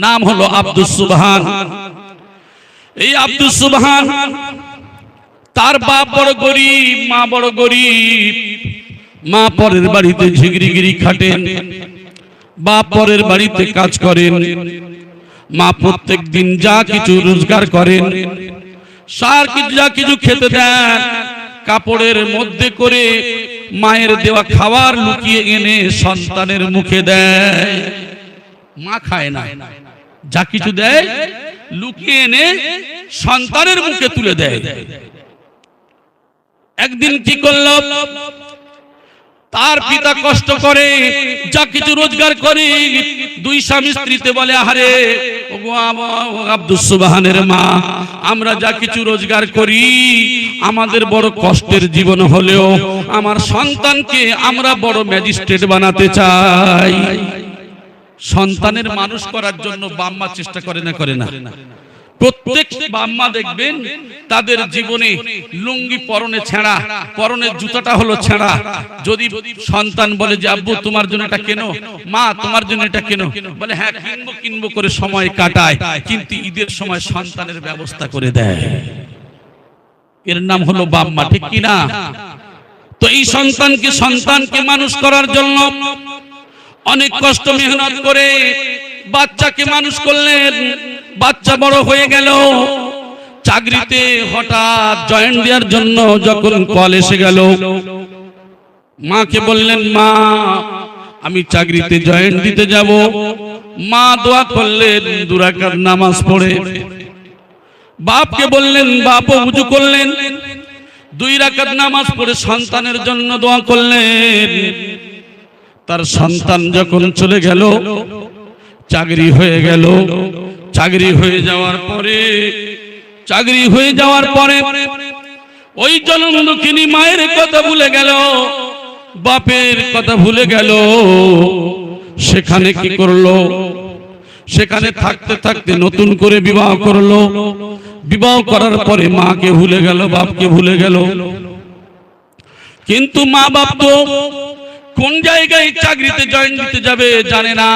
নাম হলো আব্দুস সুবহান। এই আব্দুস সুবহান তার বাপ বড় গরিব, মা বড় গরিব। মা পরের বাড়িতে ঝিগরিগিরি খাটেন, বাপ পরের বাড়িতে কাজ করেন। মা প্রত্যেক দিন যা কিছু রোজগার করেন, যা কিছু খেতে দেন, কাপড়ের মধ্যে করে মায়ের দেওয়া খাবার লুকিয়ে এনে সন্তানের মুখে দেয়। মা খায় না, যা কিছু দেয় লুকিয়ে এনে সন্তানের মুখে তুলে দেয়। একদিন কি করল, তার পিতা কষ্ট করে যা কিছু রোজগার করে, দুই স্বামী স্ত্রীতে বলে, আরে আব্দুস সুবহানের মা, আমরা যা কিছু রোজগার করি আমাদের বড় কষ্টের জীবন হলেও আমার সন্তানকে আমরা বড় ম্যাজিস্ট্রেট বানাতে চাই। সন্তানের মানুষ করার জন্য বাম্মা চেষ্টা করে না, করে না? প্রত্যেক বাম্মা দেখবেন তাদের জীবনে লুঙ্গি পরনে ছেঁড়া, পরনের জুতাটা হলো ছেঁড়া। যদি সন্তান বলে যে আব্বু তোমার জন্য এটা কেন, মা তোমার জন্য এটা কেন, বলে হ্যাঁ কিনবো কিনবো করে সময় কাটায়, কিন্তু ঈদের সময় সন্তানের ব্যবস্থা করে দেয়। এর নাম হলো বাম্মা, ঠিক কিনা? তো এই সন্তানকে মানুষ করার জন্য অনেক কষ্ট মেহনত করে বাচ্চাকে মানুষ করলেন। বাচ্চা বড় হয়ে গেল, চাকরিতে হঠাৎ জয়েন দেওয়ার জন্য যখন কল এসে গেল, মাকে বললেন, মা আমি চাকরিতে জয়েন দিতে যাব। মা দোয়া করলেন, 2 রাকাত নামাজ পড়ে। বাপকে বললেন, বাপও ওযু করলেন, 2 রাকাত নামাজ পড়ে সন্তানের জন্য দোয়া করলেন। তার সন্তান যখন চলে গেল, চাকরি হয়ে গেল। চাকরি হয়ে যাওয়ার পরে ওই জনমদুখিনী মায়ের কথা ভুলে গেল, বাপের কথা ভুলে গেল। সেখানে কি করলো, সেখানে থাকতে থাকতে নতুন করে বিবাহ করলো। বিবাহ করার পরে মাকে ভুলে গেল, বাপকে ভুলে গেল। কিন্তু মা বাপ তো কোন জায়গায় চাকরিতে জয়েন দিতে যাবে জানে না।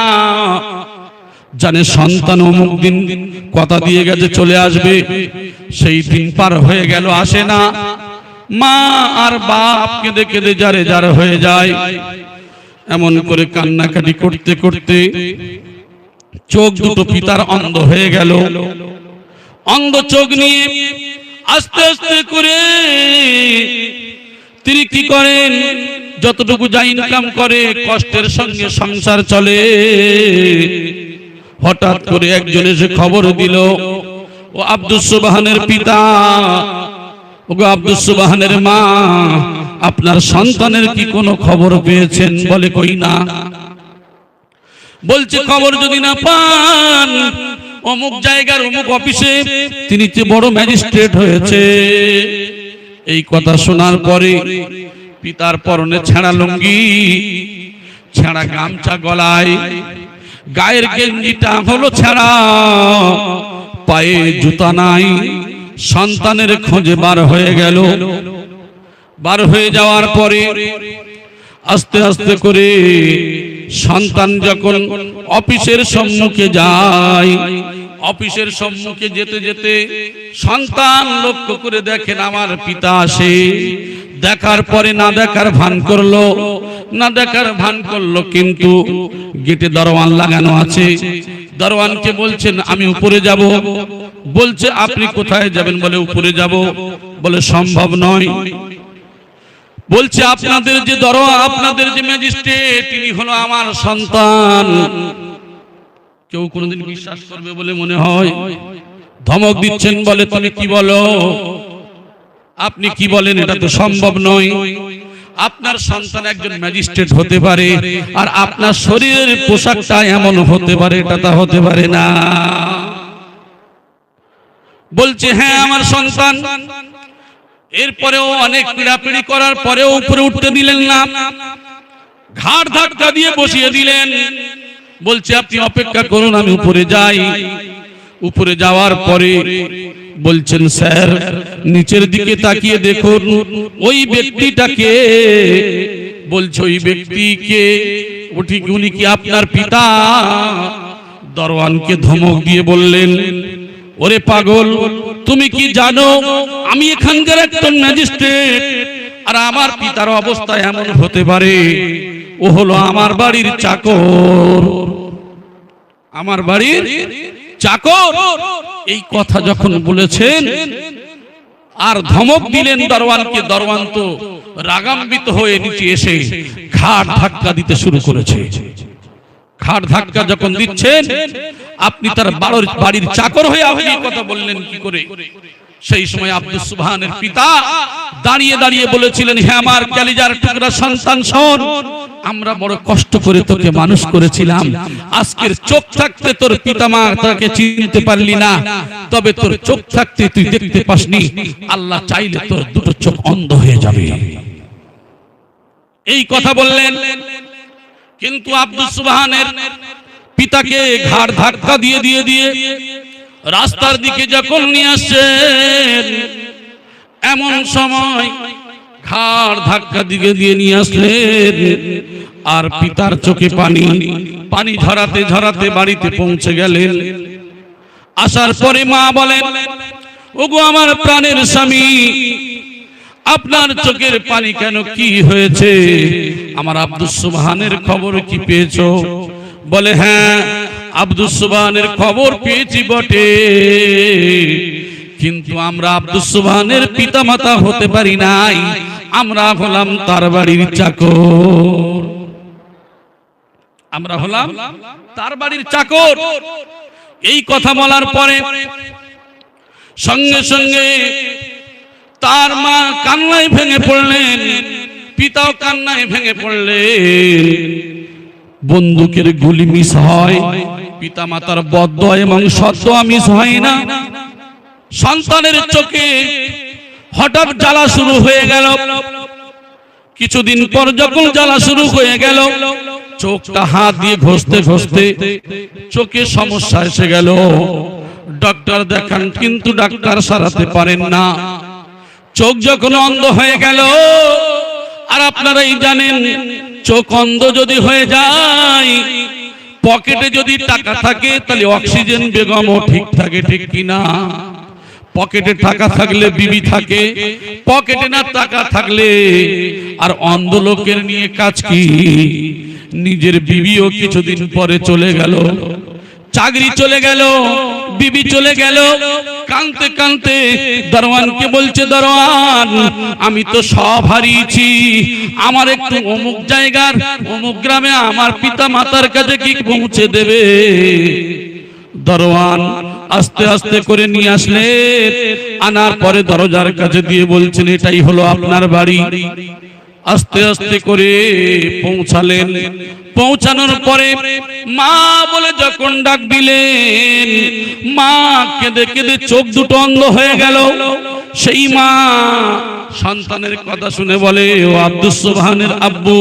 জানে সন্তান অমুক দিন কথা দিয়ে গেছে চলে আসবে, সেই দিন পার হয়ে গেল, আসে না। মা আর বাপ কেঁদে কেঁদে যারে যারে হয়ে যায়। এমন করে কান্নাকাটি করতে করতে চোখ দুটো পিতার অন্ধ হয়ে গেল। অন্ধ চোখ নিয়ে আস্তে আস্তে করে তিনি কি করেন, যতটুকু যা ইনকাম করে কষ্টের সঙ্গে সংসার চলে। হঠাৎ করে একজন এসে খবর দিল, ও আব্দুস সুবহানের পিতা, ও আব্দুস সুবহানের মা, আপনার সন্তানের কি কোনো খবর পেয়েছেন? বলে কই না। বলছে খবর যদি না পান, অমুক জায়গার অমুক অফিসে তিনি যে বড় ম্যাজিস্ট্রেট হয়েছে। এই কথা শোনার পরে পিতার পরনে ছেঁড়া লুঙ্গি, ছেঁড়া গামছা গলায়, গায়ের গেঞ্জিটা হলো ছেঁড়া, পায়ে জুতা নাই। সন্তানের খোঁজে বার হয়ে গেল। বার হয়ে যাওয়ার পরে আস্তে আস্তে করে সন্তান যখন অফিসের সম্মুখে যায়, অফিসের সম্মুখে যেতে যেতে সন্তান লক্ষ্য করে দেখেন আমার পিতা আসে। দেখার পরে না দেখার ভান করলো, না দেখার ভান করলো, কিন্তু গেটে দরওয়ান লাগানো আছে। দরওয়ানকে বলছেন আমি উপরে যাব। বলছে আপনি কোথায় যাবেন? বলে উপরে যাব। বলে সম্ভব নয়। বলছে আপনাদের যে দরওয়ান, আপনাদের যে ম্যাজিস্ট্রেট, তিনি হলো আমার সন্তান। কেউ কোনোদিন বিশ্বাস করবে বলে মনে হয়? ধমক দিচ্ছেন। বলে তুমি কি বলো, আপনি কি বলেন? এটা তো সম্ভব নয়। আপনার সন্তান একজন ম্যাজিস্ট্রেট হতে পারে, আর আপনার শরীরের পোশাকটা এমন হতে পারে, এটা তা হতে পারে না। বলছে হ্যাঁ আমার সন্তান। এরপরেও অনেক পীড়াপিড়ি করার পরেও উপরে উঠতে দিলেন না, ঘাড় ধাক্কা দিয়ে বসিয়ে দিলেন। বলছে আপনি অপেক্ষা করুন, আমি উপরে যাই। উপরে যাওয়ার পরে বলছেন স্যার নিচের দিকে তাকিয়ে দেখুন ওই ব্যক্তিটাকে। বলছে ওই ব্যক্তিকে, উনি কি আপনার পিতা? দরওয়ানকে ধমক দিয়ে বললেন, ওরে পাগল, তুমি কি জানো আমি এখানকার একজন ম্যাজিস্ট্রেট, আর আমার পিতার অবস্থা এমন হতে পারে? ও হলো আমার বাড়ির চাকর, আমার বাড়ির চাকর। এই কথা যখন বলেছেন আর ধমক দিলেন দরওয়ানকে, দরওয়ান তো রাগান্বিত হয়ে নিচে এসে ঘাড় ধাক্কা দিতে শুরু করেছে। ঘাড় ধাক্কা যখন দিচ্ছেন, আপনি তার বাড়ির চাকর হয়ে আপনি কথা বললেন কি করে? সেই সময় আব্দুস সুবহানের পিতা দাঁড়িয়ে দাঁড়িয়ে বলেছিলেন, হে আমার কলিজার টুকরা সন্তান, শোন, আমরা বড় কষ্ট করে তোকে মানুষ করেছিলাম। আজকের চোখ থাকতে তোর পিতামাতাকে চিনতে পারলি না, তবে তোর চোখ থাকতে তুই দেখতে পাসনি, আল্লাহ চাইলে তোর দুটো চোখ অন্ধ হয়ে যাবে। এই কথা বললেন। কিন্তু আব্দুস সুবহানের পিতাকে ঘাড় ধাক্কা দিয়ে দিয়ে দিয়ে রাস্তার দিকে যখন নিয়ে আসছেন, এমন সময় ঘাড় ধাক্কা দিকে দিয়ে নিয়ে আসলেন, আর পিতার চোখে পানি পানি ঝরাতে ঝরাতে বাড়িতে পৌঁছে গেলেন। আসার পরে মা বলেন, ওগো আমার প্রাণের স্বামী, আপনার চোখের পানি কেন, কি হয়েছে? আমার আব্দুস সুবহানের খবর কি পেয়েছো? বলে, হ্যাঁ, আব্দুস সুবহানের খবর পেয়েছি বটে, কিন্তু আমরা আব্দুস সুবহানের পিতামাতা হতে পারি নাই, আমরা হলাম তার বাড়ির চাকর, আমরা হলাম তার বাড়ির চাকর। এই কথা বলার পরে সঙ্গে সঙ্গে তার মা কান্নায় ভেঙে পড়লেন, পিতাও কান্নায় ভেঙে পড়লেন। বন্দুকের গুলি মিস হয়, পিতা মাতার বদদোয়া এবং সদদোয়া মিস হয় না। সন্তানের চোখে হঠাৎ জ্বালা শুরু হয়ে গেল। কিছুদিন পর যখন জ্বালা শুরু হয়ে গেল, চোখটা হাত দিয়ে ঘষতে ঘষতে চোখে সমস্যা এসে গেল। ডক্টর দেখান, কিন্তু ডাক্তার সারাতে পারেন না। চোখ যখন অন্ধ হয়ে গেল, আর আপনারাই জানেন, চোখ অন্ধ যদি হয়ে যায়, পকেটে যদি টাকা থাকে তাহলে অক্সিজেন বেগমও ঠিক থাকে, ঠিক কিনা? পকেটে টাকা থাকলে বিবি থাকে, পকেটে না টাকা থাকলে আর অন্ধ লোকের নিয়ে কাজ কি? নিজের বিবিও কিছুদিন পরে চলে গেল, চাকরি চলে গেল, বিবি চলে গেল। কানতে কানতে দরওয়ানকে বলছে, দরওয়ান, আমি তো সব হারিয়েছি, আমার একটু অমুক জায়গার অমুক গ্রামে আমার পিতা মাতার কাছে কি পৌঁছে দেবে? দরওয়ান আস্তে আস্তে করে নিয়ে আসলেন, আনার পরে দরজার কাছে দিয়ে বলছেন, এটাই হলো আপনার বাড়ি। আস্তে আস্তে করে পৌঁছালেন। পৌঁছানোর পরে মা বলে যখন ডাক দিলেন, মা কেঁদে কেঁদে চোখ দুটো অন্ধ হয়ে গেল। সেই মা সন্তানের কথা শুনে বলে, ও আব্দুস সুবহানের আব্বু,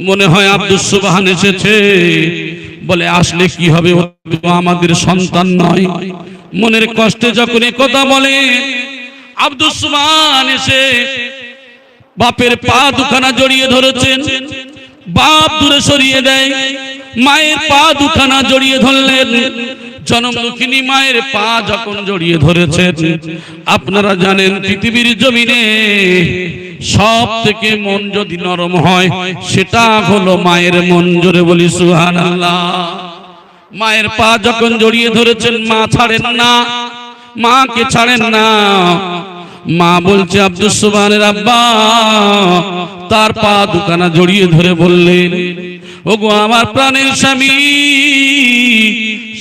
মনে হয় আব্দুস সুবহান এসেছে। বলে, আসলে কি হবে, ও আমাদের সন্তান নয়। মনের কষ্টে যখন কথা বলে, আব্দুস সুবহান এসে বাপের পা দুখানা জড়িয়ে ধরেছেন। বাপ দূরে সরিয়ে দেয়, মায়ের পা দুখানা জড়িয়ে ধরলেন। জনম দুঃখিনী মায়ের পা যখন জড়িয়ে ধরেছেন, আপনারা জানেন পৃথিবীর জমিনে সব থেকে মন যদি নরম হয়, সেটা হলো মায়ের মন। জোরে বলি সুবহানাল্লাহ। মায়ের পা যখন জড়িয়ে ধরেছেন, মা ছাড়েন না, মাকে ছাড়েন না। মা বলছে, আব্দুস সুবহানের আব্বা, তার পা দুখানা জড়িয়ে ধরে বললেন, ওগো আমার প্রাণের স্বামী,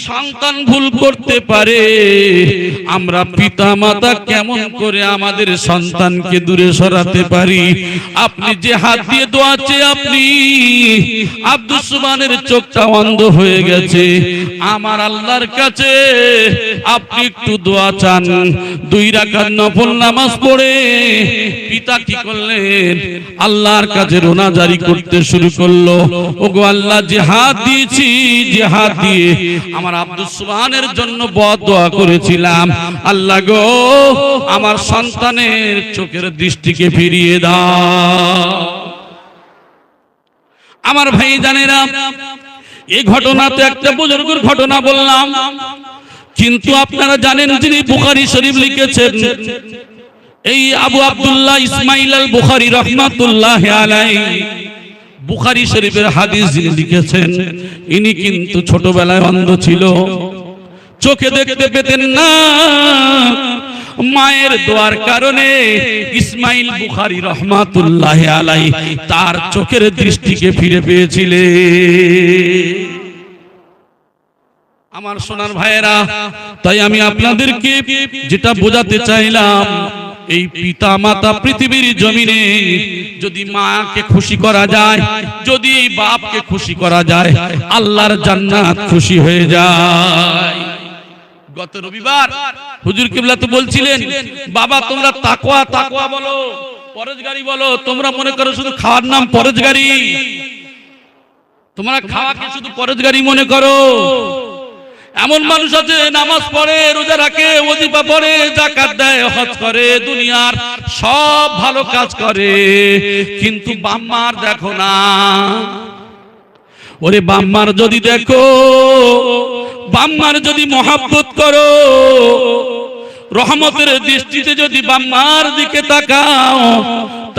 সন্তান ভুল করতে পারে, আমরা পিতা মাতা কেমন করে আমাদের সন্তানকে দূরে সরাতে পারি? আপনি যে হাত দিয়ে দোয়া চেয়ে আপনি আব্দুস সুবহানের চোখটা অন্ধ হয়ে গেছে, আমার আল্লাহর কাছে আপনি একটু দোয়া চান। 2 রাকাত নফল নামাজ পড়ে পিতা কি করলেন, আল্লাহর কাছে রোনাজারি করতে শুরু করলো, ওগো আল্লাহ, যে হাত দিয়েছি, যে হাত দিয়ে আমার আব্দুস সুবহানের জন্য বদদোয়া করেছিলাম, আল্লাহ গো, আমার সন্তানের চোখের দৃষ্টিকে ফিরিয়ে দাও। আমার ভাই জানেরা, এই ঘটনাতে একটা বুজুর্গের ঘটনা বললাম, কিন্তু আপনারা জানেন যিনি বুখারী শরীফ লিখেছেন, এই আবু আব্দুল্লাহ ইসমাইল আল বুখারী রাহমাতুল্লাহি আলাইহি বুখারী শরীফের হাদিস যিনি লিখেছেন, ইনি কিন্তু ছোটবেলায় অন্ধ ছিল, চোখে দেখতে পেতেন না। মায়ের দোয়ার কারণে ইসমাইল বুখারী রাহমাতুল্লাহি আলাইহি তার চোখের দৃষ্টিকে ফিরে পেয়েছিলেন। আমার সোনার ভাইয়েরা, তাই আমি আপনাদেরকে যেটা বোঝাতে চাইলাম, এই পিতা মাতা পৃথিবীর জমিনে যদি মাকে খুশি করা যায়, যদি বাপকে খুশি করা যায়, আল্লাহর জান্নাত খুশি হয়ে যায়। গত রবিবার হুজুর কিবলা তো বলছিলেন, বাবা তোমরা তাকওয়া তাকওয়া বলো, পরেজগারি বলো। তোমরা মনে করো শুধু খাওয়ার নাম পরেজগারি, তোমরা খাওয়াকে শুধু পরেজগারি মনে করো। এমন মানুষ আছে নামাজ পড়ে, রোজা রাখে, ওয়াজিফা পড়ে, যাকাত দেয়, হজ করে, দুনিয়ার সব ভালো কাজ করে, কিন্তু বাম্মার দেখো না। ওরে বাম্মার যদি দেখো, বাম্মার যদি মহব্বত করো, রহমতের দৃষ্টিতে যদি বাম্মার দিকে তাকাও,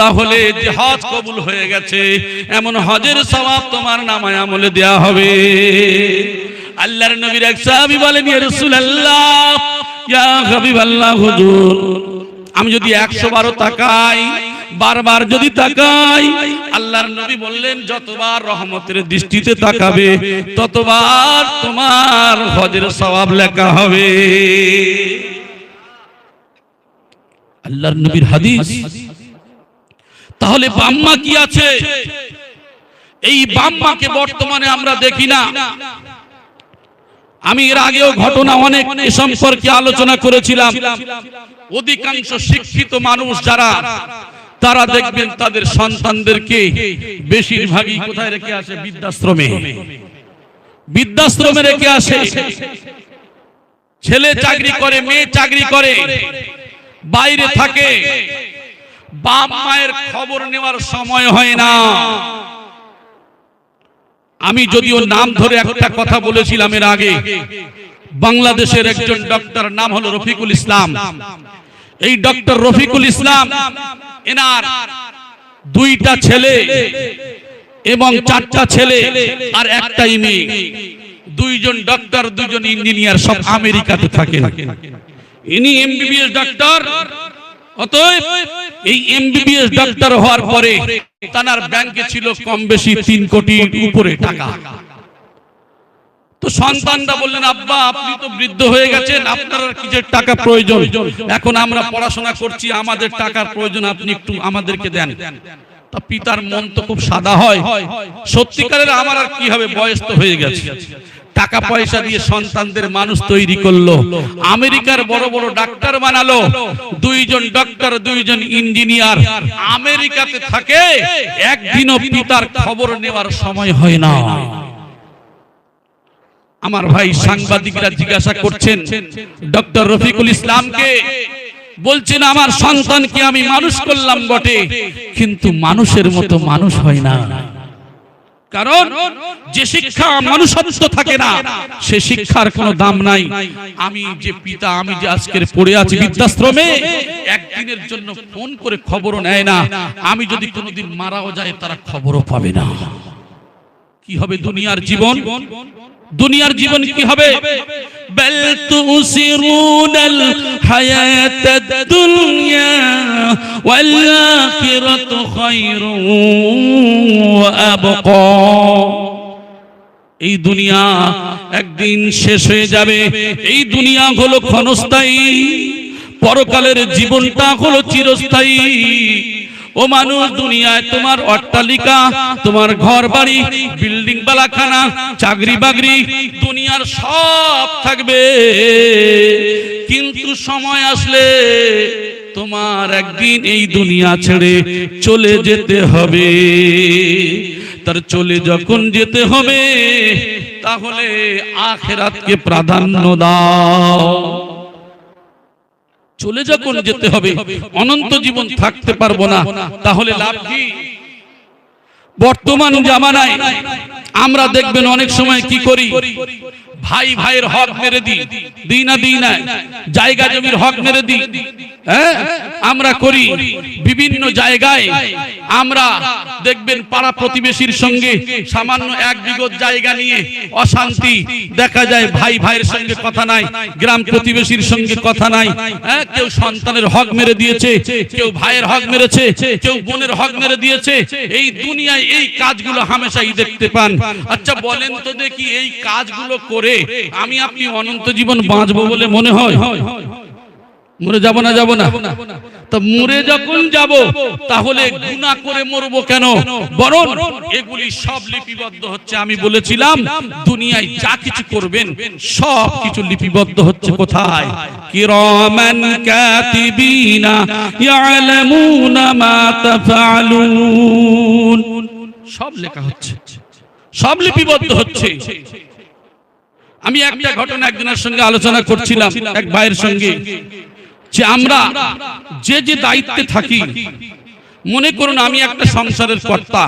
তাহলে যে হজ কবুল হয়ে গেছে এমন হজের সওয়াব তোমার নামায় আমলে দেয়া হবে। আল্লাহর নবীর এক সাহাবী বলেন, ইয়া রাসূলুল্লাহ, ইয়া হাবিবাল্লাহ, হুজুর আমি যদি 112 তাকাই, বারবার যদি তাকাই, আল্লাহর নবী বললেন যতবার রহমতের দৃষ্টিতে তাকাবে ততবার তোমার হজের সওয়াব লেখা হবে। আল্লাহর নবীর হাদিস। তাহলে বাম্মা কি আছে? এই বাম্মাকে বর্তমানে আমরা দেখি না। আমি এর আগেও ঘটনা অনেক এ সম্পর্কে আলোচনা করেছিলাম। অধিকাংশ শিক্ষিত মানুষ যারা, তারা দেখবেন তাদের সন্তানদেরকে বেশিরভাগই কোথায় রেখে আসে? বৃদ্ধাশ্রমে। বৃদ্ধাশ্রমে রেখে আসে। ছেলে চাকরি করে, মেয়ে চাকরি করে, বাইরে থাকে, বাপ মায়ের খবর নেওয়ার সময় হয় না। আমি যদিও নাম ধরে একটা কথা বলেছিলাম এর আগে, বাংলাদেশের একজন ডক্টর, নাম হলো রফিকুল ইসলাম। এই ডক্টর রফিকুল ইসলাম, এনার 2টা ছেলে এবং 4টা ছেলে আর একটাই মেয়ে। 2জন ডক্টর, 2জন ইঞ্জিনিয়ার, সব আমেরিকাতে থাকেন। ইনি এমবিবিএস ডক্টর। অতএব এই এমবিবিএস ডক্টর হওয়ার পরে তার ব্যাংকে ছিল কম বেশি 3 কোটির উপরে টাকা। তো সন্তানরা বললেন, আব্বা আপনি তো বৃদ্ধ হয়ে গেছেন, আপনার আর কিসের টাকা প্রয়োজন? এখন আমরা পড়াশোনা করছি, আমাদের টাকার প্রয়োজন, আপনি একটু আমাদেরকে দেন। তা পিতার মন তো খুব সাদা হয়, সত্যিকারের আমার আর কি হবে, বয়স তো হয়ে গেছে। টাকা পয়সা দিয়ে সন্তানদের মানুষ তৈরি করলো, আমেরিকার বড় বড় ডাক্তার বানালো। 2জন ডক্টর, 2জন ইঞ্জিনিয়ার আমেরিকাতে থাকে, একদিনও পিতার খবর নেওয়ার সময় হয় না। আমার ভাই সাংবাদিকরা জিজ্ঞাসা করছেন ডক্টর রফিকুল ইসলামকে, বলছেন আমার সন্তানকে আমি মানুষ করলাম বটে, কিন্তু মানুষের মতো মানুষ হয় না। কারণ যে শিক্ষা মানুষত্ব থাকে না, সে শিক্ষার কোনো দাম নাই। আমি যে পিতা, আমি যে আজকের পড়ে আছি বৃদ্ধাশ্রমে, একদিনের জন্য ফোন করে খবরও নেয় না। আমি যদি কোনোদিন মারাও যায়, তারা খবরও পাবে না। কি হবে দুনিয়ার জীবন? দুনিয়ার জীবন কি হবে? বাল তুসিরুনাল হায়াতাদ দুনিয়া ওয়াল আখিরাতু খায়রুন ওয়া আবকা। এই দুনিয়া একদিন শেষ হয়ে যাবে। এই দুনিয়া হলো ক্ষণস্থায়ী, পরকালের জীবনটা হলো চিরস্থায়ী। ও মানুষ, দুনিয়ায় তোমার অট্টালিকা, তোমার ঘর বাড়ি, বিল্ডিং বালাখানা, চাকরি বাকরি, দুনিয়ার সব থাকবে, কিন্তু সময় আসলে তোমার একদিন এই দুনিয়া ছেড়ে চলে যেতে হবে। তার চলে যখন যেতে হবে, তাহলে আখিরাতকে প্রাধান্য দাও। চলে যখন যেতে হবে, অনন্ত জীবন থাকতে পারবো না, তাহলে লাভ কি? বর্তমান জামানায় আমরা দেখবেন অনেক সময় কি করি, ভাই ভাইয়ের হক মেরে দিই না জায়গা জমির হক মেরে দিই। হ্যাঁ, আমরা করি বিভিন্ন জায়গায়। আমরা দেখবেন পাড়া প্রতিবেশীর সঙ্গে সামান্য 1 বিঘত জায়গা নিয়ে অশান্তি দেখা যায়, ভাই ভাইয়ের সঙ্গে কথা নাই, গ্রাম প্রতিবেশীর সঙ্গে কথা নাই। হ্যাঁ, কেউ সন্তানের হক মেরে দিয়েছে, কেউ ভাইয়ের হক মেরেছে, কেউ বোনের হক মেরে দিয়েছে। এই দুনিয়ায় এই কাজগুলো হামেশাই দেখতে পান। আচ্ছা বলেন তো দেখি, এই কাজগুলো করে আমি আপনি অনন্ত জীবন বাঁচবো বলে মনে হয়? মরে যাব না? তো মরে যখন যাব তাহলে গুনাহ করে মরবো কেন? বরং এগুলি সব লিপিবদ্ধ হচ্ছে। আমি বলেছিলাম দুনিয়ায় যা কিছু করবেন সব কিছু লিপিবদ্ধ হচ্ছে কোথায়? কিরামান কাতিবিনা ইয়ালামুনা মা তাফআলুন। সব লেখা হচ্ছে, সব লিপিবদ্ধ হচ্ছে। আমি একটা ঘটনা একজনের সঙ্গে আলোচনা করছিলাম, এক ভাইয়ের সঙ্গে, যে আমরা যে যে দায়িত্বে থাকি, মনে করুন আমি একটা সংসারের কর্তা,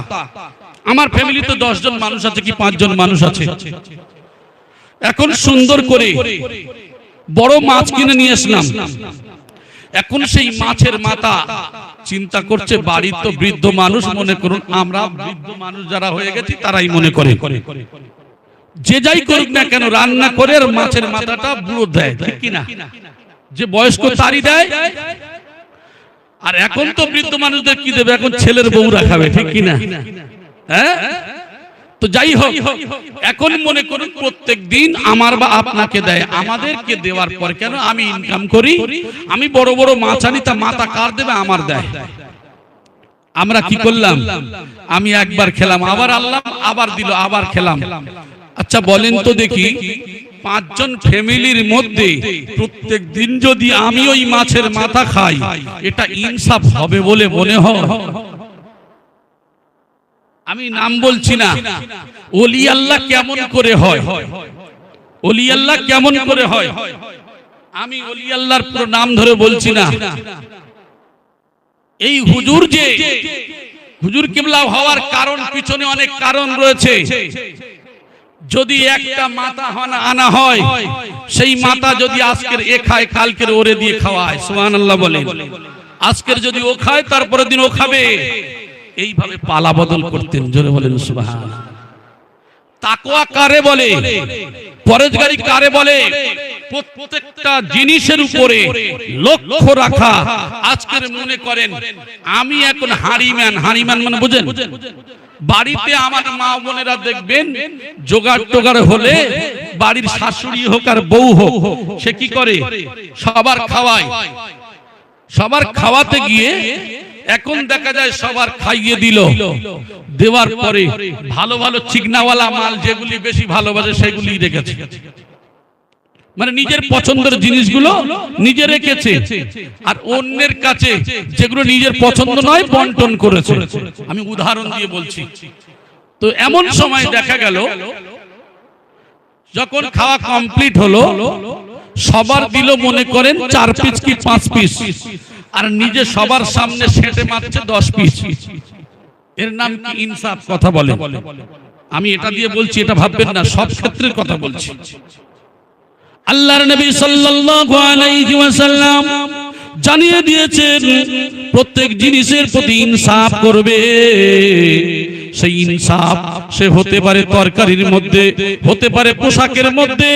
আমার ফ্যামিলিতে 10 জন মানুষ আছে কি 5 জন মানুষ আছে। এখন সুন্দর করে বড় মাছ কিনে নিয়ে আসলাম। এখন সেই মাছের মাথা চিন্তা করছে বাড়ির তো বৃদ্ধ মানুষ, মনে করুন আমরা বৃদ্ধ মানুষ যারা হয়ে গেছি তারাই মনে করে, যে যাই করুক না কেন রান্না করে আর মাছের মাথাটা বুড়ো দেয়, ঠিক কিনা? যে বয়স্ক তারই দেয়। আর এখন তো বৃদ্ধ মানুষদের কি দেবে, এখন ছেলের বউরা খাবে, ঠিক কিনা? হ্যাঁ, তো যাই হোক, এখন মনে করুন প্রত্যেক দিন আমার বা আপনাকে দেয়, আমাদেরকে দেওয়ার পর কেন আমি ইনকাম করি, আমি বড় বড় মাছ আনি, তা মাথা কার দেবে? আমার দেয়। আমরা কি করলাম, আমি একবার খেলাম, আবার আনলাম, আবার দিল, আবার খেলাম। আচ্ছা বলেন তো দেখি, 5 জন ফ্যামিলির মধ্যে প্রত্যেক দিন যদি আমি ওই মাছের মাথা খাই, এটা ইনসাফ হবে বলে মনে হয়? আমি নাম বলছি না, ওলি আল্লাহ কেমন করে হয়, ওলি আল্লাহ কেমন করে হয়, আমি ওলি আল্লাহর পুরো নাম ধরে বলছি না। এই হুজুর যে হুজুর কিবলা হওয়ার কারণ, পিছনে অনেক কারণ রয়েছে। যদি একটা মাথা আনা হয়, সেই মাথা যদি আজকের এ খায়, কালকের ওরে দিয়ে খাওয়ায়, সুবহানাল্লাহ বলেন। আজকের যদি ও খায়, তারপরের দিন ও খাবে, এইভাবে পালা বদল করতেন। জোরে বলেন সুবহানাল্লাহ। তাকওয়া কারে বলে, পরেজগারি কারে বলে? প্রত্যেকটা জিনিসের উপরে লক্ষ্য রাখা। আজকের মনে করেন আমি এখন হাড়িম্যান মানে বুঝেন, বাড়িতে আমার মা বোনেরা দেখবেন জোগাড় টোগাড় হলে, বাড়ির শাশুড়ি হোক আর বউ হোক, সে কি করে? সবার খাওয়ায়। সবার খাওয়াতে গিয়ে এখন দেখা যায় সবার খাইয়ে দিল, দেওয়ার পরে ভালো ভালো চিকনাওয়ালা মাল যেগুলি বেশি ভালোবাসে সেগুলি রেখেছে, মানে নিজের পছন্দের জিনিসগুলো নিজে রেখেছে, আর অন্যের কাছে যেগুলো নিজের পছন্দ নয় বন্টন করেছে। আমি উদাহরণ দিয়ে বলছি। তো এমন সময় দেখা গেল যখন খাওয়া কমপ্লিট হলো, সবার দিল মনে করেন 4 পিস কি 5 পিস, আর নিজে সবার সামনে সেটে মারছে 10 পিস। এর নাম কি ইনসাফ? কথা বলে। আমি এটা দিয়ে বলছি, এটা ভাববেন না, সব ক্ষেত্রের কথা বলছি। আল্লাহর নবী সাল্লাল্লাহু আলাইহি ওয়াসাল্লাম জানিয়ে দিয়েছেন প্রত্যেক জিনিসের প্রতি ইনসাফ করবে। সেই ইনসাফ সে হতে পারে তরকারির মধ্যে, হতে পারে পোশাকের মধ্যে,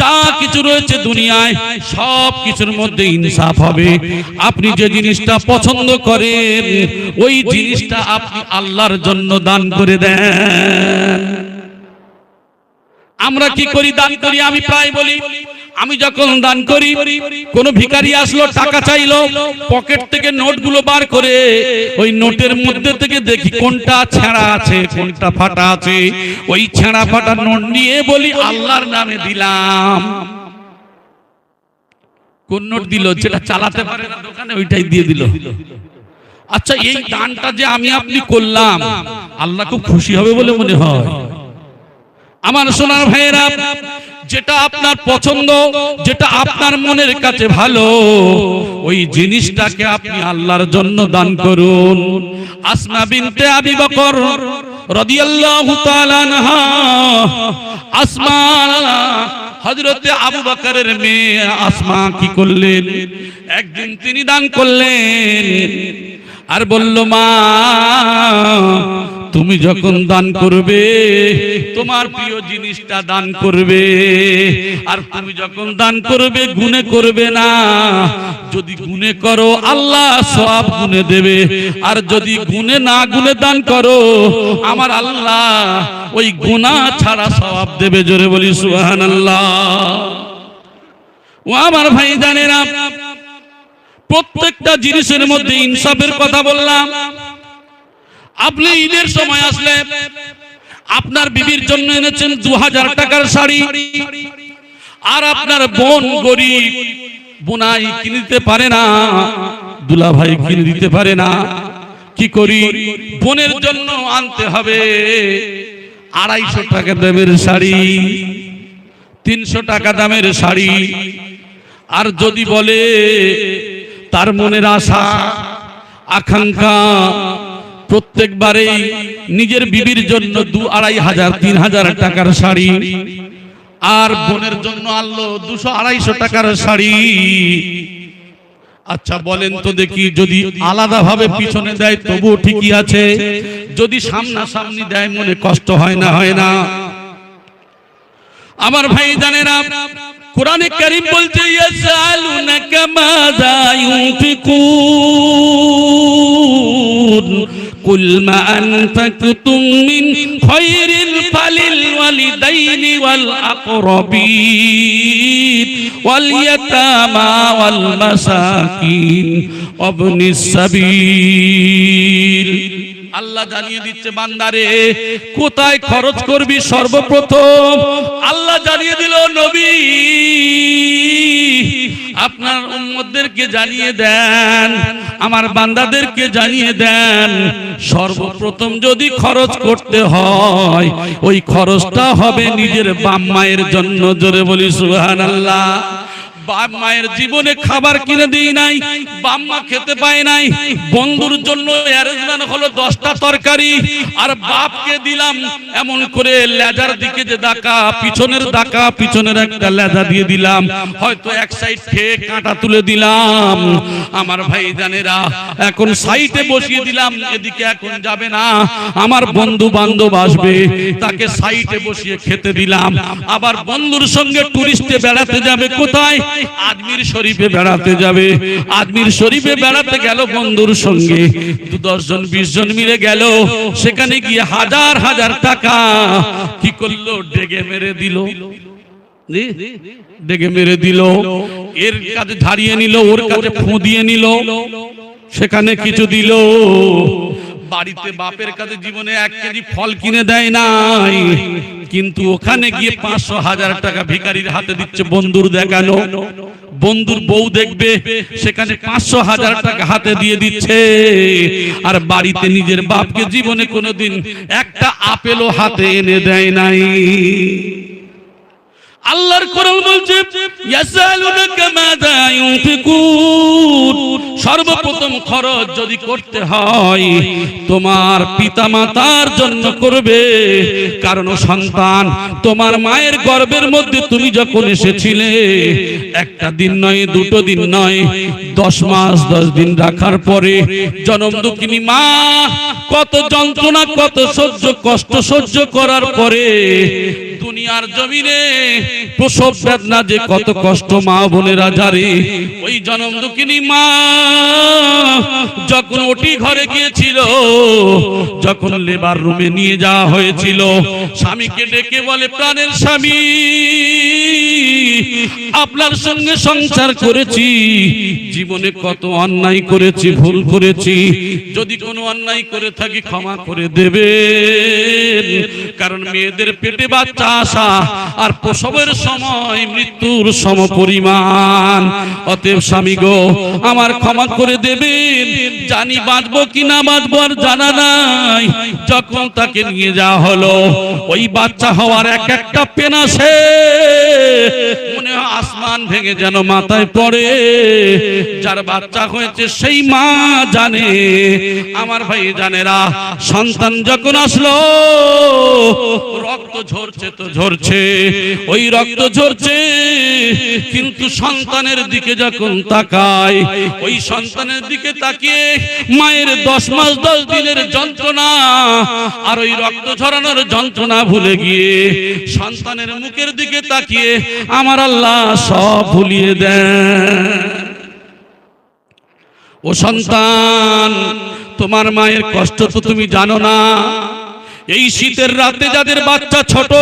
যা কিছু রয়েছে দুনিয়ায় সব কিছুর মধ্যে ইনসাফ হবে। আপনি যে জিনিসটা পছন্দ করেন ওই জিনিসটা আপনি আল্লাহর জন্য দান করে দেন। আমরা কি করি? দান করি। আমি প্রায় বলি, আমি যখন দান করি, কোন ভিখারি আসলো, টাকা চাইলো, পকেট থেকে নোটগুলো বার করে ওই নোটের মধ্যে থেকে দেখি কোনটা ছেঁড়া আছে, কোনটা ফাটা আছে, ওই ছেঁড়া ফাটা নোট নিয়ে বলি আল্লাহর নামে দিলাম। কোন নোট দিল? যেটা চালাতে পারে না দোকানে, ওইটাই দিয়ে দিল। আচ্ছা, এই দানটা যে আমি আপনি করলাম, আল্লাহ খুব খুশি হবে বলে মনে হয়? আমার সোনার ভাইয়েরা, যেটা আপনার পছন্দ, যেটা আপনার মনের কাছে ভালো, ওই জিনিসটাকে আপনি আল্লাহর জন্য দান করুন। আসমা বিনতে আবি বকর রাদিয়াল্লাহু তাআলা আনহা আসমা, হযরতে আবু বকরের মেয়ে আসমা কি করলেন, একদিন তিনি দান করলেন আর বলল, মা তুমি যখন দান করবে তোমার প্রিয় জিনিসটা দান করবে, আর তুমি যখন দান করবে গুনে করবে না, যদি গুনে করো আল্লাহ সওয়াব গুনে দেবে, আর যদি গুনে না গুনে দান করো আমার আল্লাহ ওই গুনাহ ছাড়া সওয়াব দেবে। জোরে বলি সুবহানাল্লাহ। ও আমার ভাই জানেরা, প্রত্যেকটা জিনিসের মধ্যে ইনসাফের কথা বললাম। আপনি ঈদের সময় আসলে আপনার বিবির জন্য এনেছেন 2000 টাকার শাড়ি, আর আপনার বোন গরিব, বোনাই কিনে দিতে পারে না, দুলা ভাই কিনে দিতে পারে না, কি করি? বোনের জন্য আনতে হবে 250 টাকা দামের শাড়ি, 300 টাকা দামের শাড়ি। আর যদি বলে তার মনের আশা আকাঙ্ক্ষা প্রত্যেকবারে নিজের বিবির জন্য 2500-3000 টাকার শাড়ি, আর বোনের জন্য আনলো 200-250 টাকার শাড়ি। আচ্ছা বলেন তো দেখি, যদি আলাদা ভাবে পিছনে দেয় তবুও ঠিকই আছে, যদি সামনাসামনি দেয় মনে কষ্ট হয় না? হয় না? আমার ভাই জানেরা, কোরআনে কারীম বলছে ইয়াসআলুনাকা মাযা ইউনফিকুন কুল মা আনফাকতুম মিন খায়রিন ফালিল ওয়ালিদাইনি ওয়াল আকরাবিন ওয়াল ইয়াতামা ওয়াল মাসাকিন ওয়াবনিস সাবিল। আল্লাহ জানিয়ে দিচ্ছে বান্দারে কোথায় খরচ করবি সর্বপ্রথম। আল্লাহ জানিয়ে দিল, নবী আপনার উম্মতদেরকে জানিয়ে দেন, আমার বান্দাদেরকে জানিয়ে দেন, সর্বপ্রথম যদি খরচ করতে হয় ওই খরচটা হবে নিজের বাপ মায়ের জন্য। জোরে বলি সুবহানাল্লাহ। বাপ মায়ের জীবনে খাবার কিনে দিই নাই, বাপ মা খেতে পায় নাই, বন্ধুর জন্য অ্যারেঞ্জমেন্ট হলো 10টা তরকারি, আর বাপকে দিলাম এমন করে লেজার দিকে যে দাকা, পিছনের দাকা, পিছনের একটা লেজা দিয়ে দিলাম, হয়তো এক সাইড খেয়ে কাঁটা তুলে দিলাম। আমার ভাই জানেরা, এখন সাইডে বসিয়ে দিলাম, এদিকে এখন যাবে না, আমার বন্ধু বান্ধব আসবে, তাকে সাইডে বসিয়ে খেতে দিলাম। আবার বন্ধুর সঙ্গে টুরিস্টে বেড়াতে যাবে, কোথায়? আজমির শরীফে বেড়াতে যাবে। আজমির শরীফে বেড়াতে গেল বন্ধুর সঙ্গে, 10 জন 20 জন মিলে গেল, সেখানে গিয়ে হাজার হাজার টাকা কি করলো? ডেগে মেরে দিল। ডেগে মেরে দিল, এর কাছে ঝাড়িয়ে নিল, ওর কাছে ফু দিয়ে নিল, সেখানে কিছু দিল। বাড়িতে বাপের কাছে জীবনে 1 কেজি ফল কিনে দেয় নাই, কিন্তু ওখানে গিয়ে 500-1000 টাকা ভিখারির হাতে দিচ্ছে বন্ধুর দেখানো। বন্ধুর বউ দেখবে, সেখানে 500-1000 টাকা হাতে দিয়ে দিচ্ছে, আর বাড়িতে নিজের বাপকে জীবনে কোনোদিন একটা আপেলও হাতে এনে দেয় নাই। আল্লাহর কোরআন বলছে ইয়াসালুনাকা মাযা ইউনফিকুন, সর্বপ্রথম খরচ যদি করতে হয় তোমার পিতামাতার জন্য করবে। কারণ সন্তান তোমার মায়ের গর্ভের মধ্যে তুমি যখন এসেছিলে, একটা দিন নয়, 2 দিন নয়, 10 মাস 10 দিন রাখার পরে জনম দুঃখিনী মা কত যন্ত্রণা, কত কষ্ট সহ্য করার পরে দুনিয়ার জমিনে প্রসব বেদনা যে কত কষ্ট মা বোনেরা জানে। ওই জনম দুঃখিনী মা যখন ওটি ঘরে গিয়েছিল, যখন লেবার রুমে নিয়ে যাওয়া হয়েছিল, স্বামীকে ডেকে বলে, প্রাণের স্বামী আপনার সঙ্গে সংসার করেছি, জীবনে কত অন্যায় করেছি, ভুল করেছি, যদি কোনো অন্যায় করে থাকি ক্ষমা করে দেবেন। কারণ মেয়েদের পেটে বাচ্চা আসা আর প্রসবের সময় মৃত্যুর সমপরিমাণ। অতএব স্বামী গো, আমার ক্ষমা করে দেবেন, জানি বাঁচবো কি না বাঁচবো আর জানা নাই। যখন তাকে নিয়ে যাওয়া হলো, ওই বাচ্চা হওয়ার একটা পেন আসে, মনে হয় আসমান ভেঙে যেন মাথায় পড়ে। যার বাচ্চা হয়েছে সেই মা জানে। আমার ভাই জানেরা, সন্তান যখন আসলো রক্ত ঝরছে তো ঝরছে, ওই রক্ত ঝরছে, কিন্তু সন্তানের দিকে যখন তাকায়, ওই সন্তানের দিকে তাকিয়ে মায়ের 10 মাস 10 দিনের যন্ত্রণা আর ওই রক্ত ঝরানোর যন্ত্রণা ভুলে গিয়ে সন্তানের মুখের দিকে তাকিয়ে আমার আল্লাহ সব ভুলিয়ে দেন। ও সন্তান, তোমার মায়ের কষ্ট তো তুমি জানো না। এই শীতের রাতে যাদের বাচ্চা ছোট,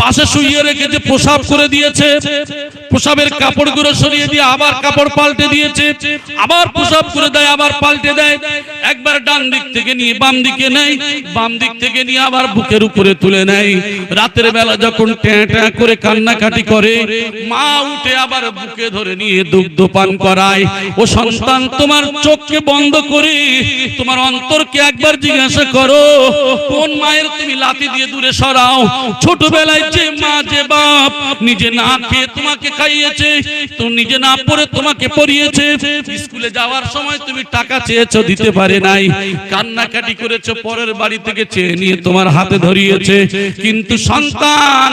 পাশে শুইয়ে রেখেছে, প্রসাব করে দিয়েছে, প্রসাবের কাপড়গুলো সরিয়ে দিয়ে আবার কাপড় পাল্টে দিয়েছে, আবার প্রসাব করে দেয়, আবার পাল্টে দেয়, একবার ডান দিক থেকে নিয়ে বাম দিকে নেয়, বাম দিক থেকে নিয়ে আবার বুকের উপরে তুলে নেয়। রাতের বেলা যখন ট্যাঁ ট্যাঁ করে কান্নাকাটি করে, মা উঠে আবার বুকে ধরে নিয়ে দুগ্ধ পান করায়। ও সন্তান, তোমার চোখকে বন্ধ করে তোমার অন্তরকে একবার জিজ্ঞাসা করো, কোন মায়ের তুমি লাথি দিয়ে দূরে সরাও? ছোটবেলায় যে মা যে বাপ নিজে না খেয়ে তোমাকে খাইয়েছে, তো নিজে না পড়ে তোমাকে পড়িয়েছে, স্কুলে যাওয়ার সময় তুমি টাকা চেয়েছো দিতে পারে নাই, কান্নাকাটি করেছো, পরের বাড়ি থেকে চেয়ে নিয়ে তোমার হাতে ধরিয়েছে। কিন্তু সন্তান,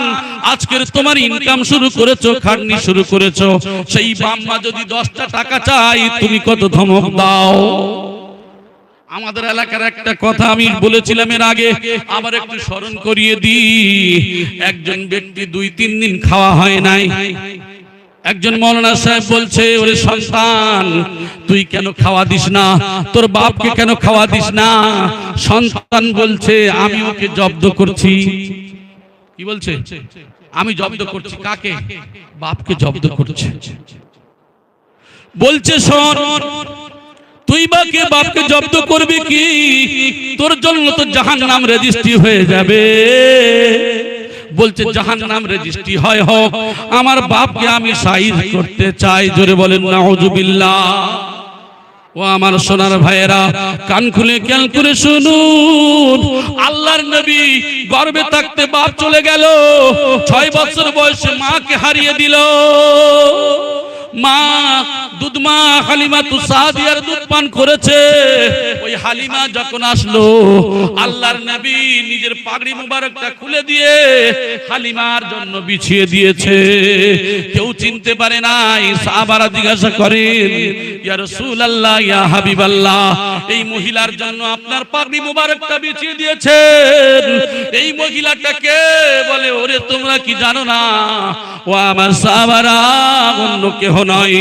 আজকের তোমার ইনকাম শুরু করেছো, খাটনি শুরু করেছো, সেই বাম্মা যদি 10টা টাকা চাই তুমি কত ধমক দাও? আমাদের এলাকার একটা কথা আমি বলেছিলাম এর আগে, আবার একটু স্মরণ করিয়ে দিই। একজন ব্যক্তি 2-3 দিন খাওয়া হয় নাই। একজন মৌলানা সাহেব বলছে, ওরে সন্তান, তুই কেন খাওয়া দিস না? তোর বাপকে কেন খাওয়া দিস না? সন্তান বলছে, আমি ওকে জব্দ করছি। কি বলছে? আমি জব্দ করছি। কাকে? বাপকে জব্দ করছে। বলছে, শোন, তুই বাপকে জব্দ করবি কি? তোর জন্য তো জাহান্নাম রেজিস্ট্রি হয়ে যাবে। বলছে, জাহান্নাম রেজিস্ট্রি হয় হোক, আমার বাপকে আমি সাইজ করতে চাই। জোরে বলেন নাউজুবিল্লাহ। ও আমার সোনার ভাইয়েরা, কান খুলে খেয়াল করে শুনুন, আল্লাহর নবী গর্ভে থাকতে বাপ চলে গেল, 6 বছর বয়সে মাকে হারিয়ে দিল। মা দুধমা হালিমা তুসাদিয়ার দুধ পান করেছে। ওই হালিমা যখন আসলো, আল্লাহর নবী নিজের পাগড়ি মুবারকটা খুলে দিয়ে হালিমার জন্য বিছিয়ে দিয়েছে। কেউ চিনতে পারে নাই। সাহাবারা জিজ্ঞাসা করেন, ইয়া রাসূলুল্লাহ, ইয়া হাবিবাল্লাহ, এই মহিলার জন্য আপনার পাগড়ি মুবারকটা বিছিয়ে দিয়েছেন, এই মহিলাটা কে? বলে, ওরে তোমরা কি জানো না? ও আমার সাহাবারা, অন্য কেহ নয়,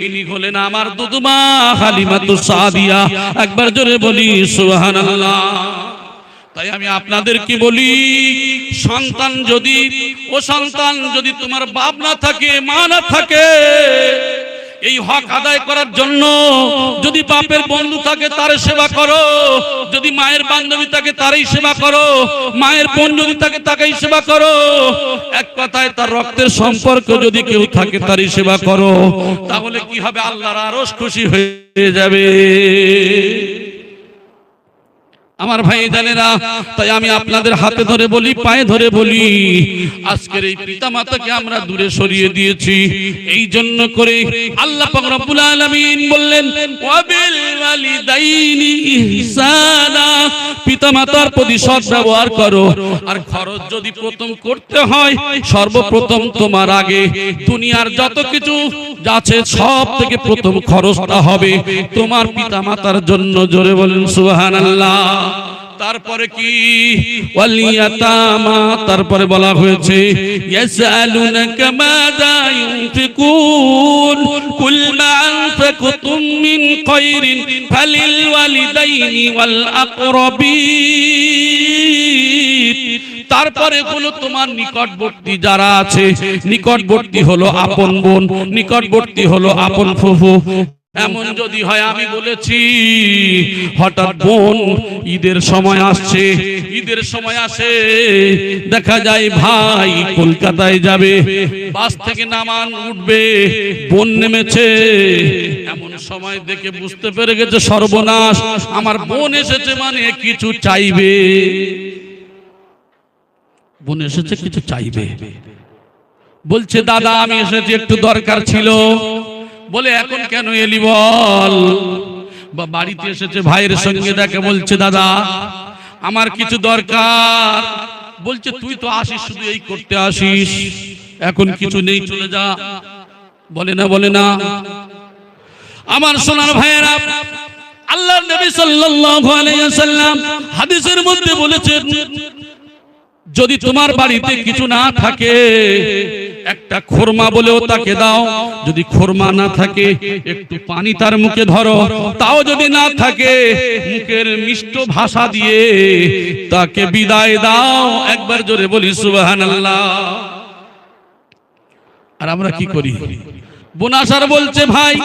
ইনি হলেন আমার দুধমা হালিমা তুসাদিয়া। একবার জোরে বলি সুবহানাল্লাহ। তাই আমি আপনাদেরকে বলি, সন্তান যদি, ও সন্তান, যদি তোমার বাপ না থাকে, মা না থাকে, এই হক আদায় করার জন্য যদি বাপের বন্ধু থাকে তার সেবা করো, যদি মায়ের বান্ধবী থাকে তারই সেবা করো, মায়ের বোন যদি থাকে তাকেই সেবা করো, এক কথায় তার রক্তের সম্পর্ক যদি কেউ থাকে তারই সেবা করো। তাহলে কি হবে? আল্লাহর আরশ খুশি হয়ে যাবে। আমার ভাই জানেরা, তাই আমি আপনাদের হাতে ধরে বলি, পায়ে ধরে বলি, আজকের এই পিতা মাতাকে আমরা দূরে সরিয়ে দিয়েছি। এই জন্য করে আল্লাহ পাক রব্বুল আলামিন বললেন, ওয়াবিল ওয়ালিদাইনি ইহসানা, পিতা মাতার প্রতি সৎ ব্যবহার করো। আর খরচ যদি প্রথম করতে হয়, সর্বপ্রথম তোমার আগে দুনিয়ার যত কিছু আছে সব থেকে প্রথম খরচটা হবে তোমার পিতা মাতার জন্য। জোরে বলেন সুবহানাল্লাহ। তারপরে কি? ওয়ালিয়াতামা, তারপরে বলা হয়েছে ইয়াসআলুনাকা মাযা ইউনফিকুন কুল মা আনফাকতুম মিন খায়রিন ফালিল ওয়ালিদাইনি ওয়াল আকরাবিন। তারপরে হলো তোমার নিকটবর্তী যারা আছে, নিকটবর্তী হলো আপন বোন, নিকটবর্তী হলো আপন ফুফু। এমন যদি হয়, আমি বলেছি হঠাৎ বোন ঈদের সময় আসছে, ঈদের সময় আসে, দেখা যায় ভাই কলকাতায় যাবে, বাস থেকে নামান উঠবে, বোন নেমেছে, এমন সময় দেখে বুঝতে পেরে গেছে সর্বনাশ, আমার বোন এসেছে মানে কিছু চাইবে, বোন এসেছে কিছু চাইবে। বলছে দাদা আমি এসেছি একটু দরকার ছিল। বলে এখন কেন এলি বল? বা বাড়িতে এসেছে ভাইয়ের সঙ্গে দেখে, বলছে দাদা আমার কিছু দরকার। বলছে তুই তো আসিস শুধু এই করতে আসিস, এখন কিছু নেই চলে যা। বলে না বলে না। আমার সোনার ভাইয়েরা, আল্লাহর নবী সাল্লাল্লাহু আলাইহি ওয়াসাল্লাম হাদিসের মধ্যে বলেছেন, যদি তোমার বাড়িতে কিছু না থাকে একটা খোরমা বলেও তাকে দাও, যদি খোরমা না থাকে একটু পানি তার মুখে ধরো, তাও যদি না থাকে মুখের মিষ্ট ভাষা দিয়ে তাকে বিদায় দাও। একবার জোরে বলি সুবহানাল্লাহ। আর আমরা কি করি? বোনাসার বলছে ভাই,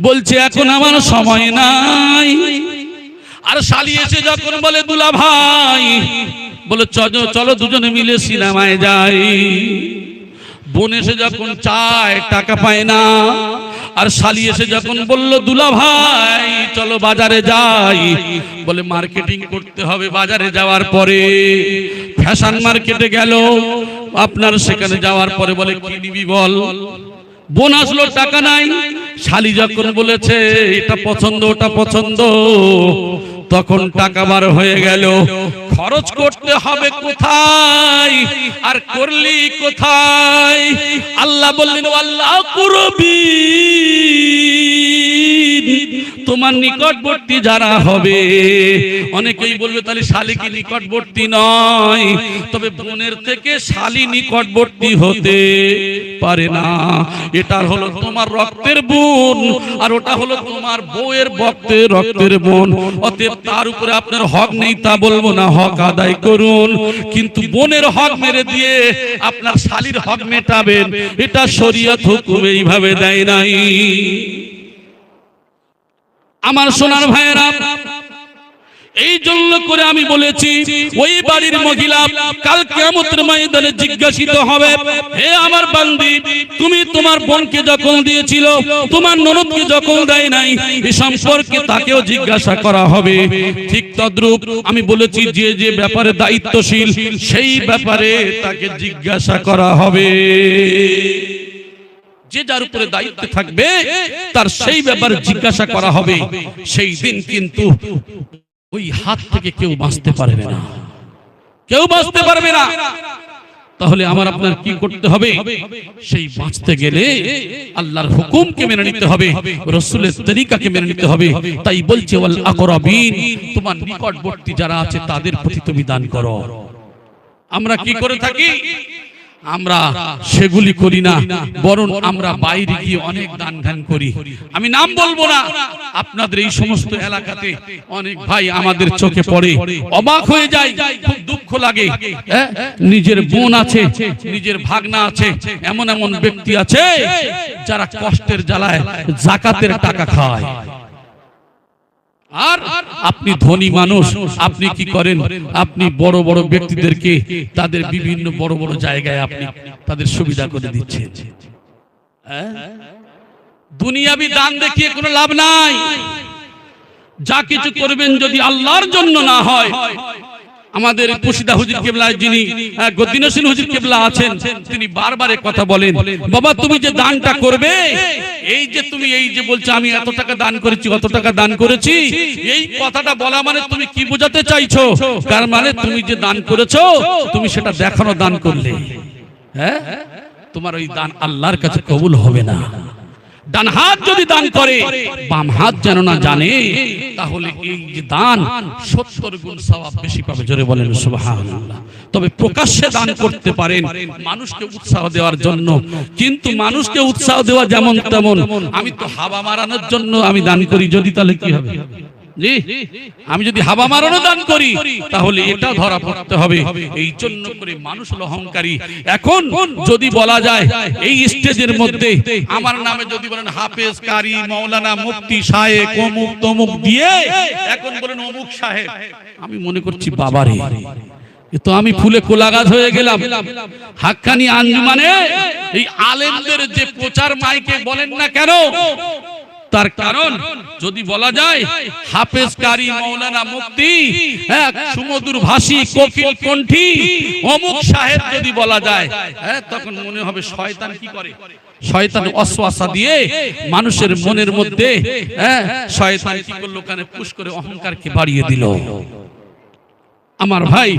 বলছে এখন আমার সময় নাই। আর শালি এসে যখন বলে দুলা ভাই, বলে চলো দুজনে মিলে সিনেমায় যাই। বোন এসে যখন চায় টাকা পায় না, আর শালি এসে যখন বলল দুলা ভাই চলো বাজারে যাই, বলে মার্কেটিং করতে হবে। বাজারে যাওয়ার পরে ফ্যাশন মার্কেটে গেল, আপনার সেখানে যাওয়ার পরে বলে কি নিবি বল। বোন আসলো টাকা নাই, শালি যখন বলেছে এটা পছন্দ ওটা পছন্দ, তখন টাকা বার হয়ে গেল। খরচ করতে হবে কোথায় আর করলি কোথায়? আল্লাহ বললেন আল্লাহ করবি, তোমার নিকটবর্তী যারা হবে। অনেকেই বলবে তাহলে শালি কি নিকটবর্তী নয়? তবে বোনের থেকে শালি নিকটবর্তী হতে পারে না। এটা হলো তোমার রক্তের বোন, আর ওটা হলো তোমার বউয়ের রক্তের বোন। অতএব তার উপরে আপনার হক নেই তা বলবো না, হক আদায় করুন। কিন্তু বোনের হক মেরে দিয়ে আপনার শালির হক মেটাবেন, এটা শরীয়ত হুকুম এইভাবে দেয় নাই। আমার সোনার ভাইয়েরা, এই জন্য করে আমি বলেছি ওই বাড়ির মহিলা কাল কিয়ামতের ময়দানে জিজ্ঞাসিত হবে, হে আমার বান্দি তুমি তোমার বোনকে যখন দিয়েছিল, তোমার ননদকে যখন দেয় নাই, এ সম্পর্কে তাকেও জিজ্ঞাসা করা হবে। ঠিক তদ্রূপ আমি বলেছি যে যে ব্যাপারে দায়িত্বশীল সেই ব্যাপারে তাকে জিজ্ঞাসা করা হবে। যে যার উপরে দায়িত্ব থাকবে তার সেই ব্যাপারে জিজ্ঞাসা করা হবে। সেই দিন কিন্তু ওই হাত থেকে কেউ বাঁচতে পারবে না, কেউ বাঁচতে পারবে না। তাহলে আমার আপনার কি করতে হবে? সেই বাঁচতে গেলে আল্লাহর হুকুমকে মেনে নিতে হবে, রাসূলের তরিকাকে মেনে নিতে হবে। তাই বলছে ওয়াল আকরাবিন, তোমার নিকটবর্তী যারা আছে তাদের প্রতি তুমি দান করো। আমরা কি করে থাকি? আমরা সেগুলি করি না, বরং আমরা বাইরে গিয়ে অনেক দান ধ্যান করি। আমি নাম বলবো না, আপনাদের এই সমস্ত এলাকাতে অনেক ভাই আমাদের চোখে পড়ে, অবাক হয়ে যায়, খুব দুঃখ লাগে। নিজের বোন আছে, নিজের ভাগনা আছে, এমন এমন ব্যক্তি আছে যারা কষ্টের জ্বালায় যাকাতের টাকা খায়। আর আপনি ধনী মানুষ, আপনি কি করেন? আপনি বড় বড় ব্যক্তিদেরকে তাদের বিভিন্ন বড় বড় জায়গায় আপনি তাদের সুবিধা করে দিচ্ছেন। দুনিয়াবি দান দেখিয়ে কোনো লাভ নাই। যা কিছু করবেন যদি আল্লাহর জন্য না হয়। আমাদের পুশিদা হুজুর কেবলা, যিনি গদ্দিনসীন হুজুর কেবলা আছেন, তিনি বারবার কথা বলেন, বাবা তুমি যে দানটা করবে, এই যে তুমি এই যে বলছো আমি এত টাকা দান করেছি অত টাকা দান করেছি, এই কথাটা বলা মানে তুমি কি বোঝাতে চাইছো? কার মানে তুমি যে দান করেছো তুমি সেটা দেখানো দান করলে, হ্যাঁ তোমার ওই দান আল্লাহর কাছে কবুল হবে না। ডান হাত যদি দান করে বাম হাত যেন না জানে, তাহলে এই যে দান 70 গুণ সওয়াব বেশি পাবে। জোরে বলেন সুবহানাল্লাহ। তবে প্রকাশ্যে দান করতে পারেন মানুষকে উৎসাহ দেওয়ার জন্য, কিন্তু মানুষকে উৎসাহ দেওয়া যেমন তেমন আমি তো হাওয়া মারানোর জন্য আমি দান করি যদি, তাহলে কি হবে? জি, আমি যদি হাওয়া মারানো দান করি তাহলে এটা ধরা পড়তে হবে। এই জন্য করে মানুষ অহংকারী। এখন যদি বলা যায় এই স্টেজের মধ্যে আমার নামে যদি বলেন হাফেজ, কারি, মাওলানা, মুফতি, শায়েখ, অমুক তমুক দিয়ে এখন বলেন অমুক সাহেব, আমি মনে করছি বাবারে তো আমি ফুলে কোলাগাছ হয়ে গেলাম। হাক্কানি আঞ্জুমানে এই আলেমদের যে প্রচার মাইকে বলেন না কেন, তার কারণ যদি বলা যায় হাফেজ কারি মাওলানা মুফতি এক সুমধুর ভাষী কোকিল কণ্ঠী অমুক সাহেব যদি বলা যায় তখন মনে হবে শয়তান কি করে, শয়তান ওয়াসওয়াসা দিয়ে মানুষের মনের মধ্যে শয়তান কি করলো, কানে পুশ করে অহংকারকে বাড়িয়ে দিল। আমার ভাই,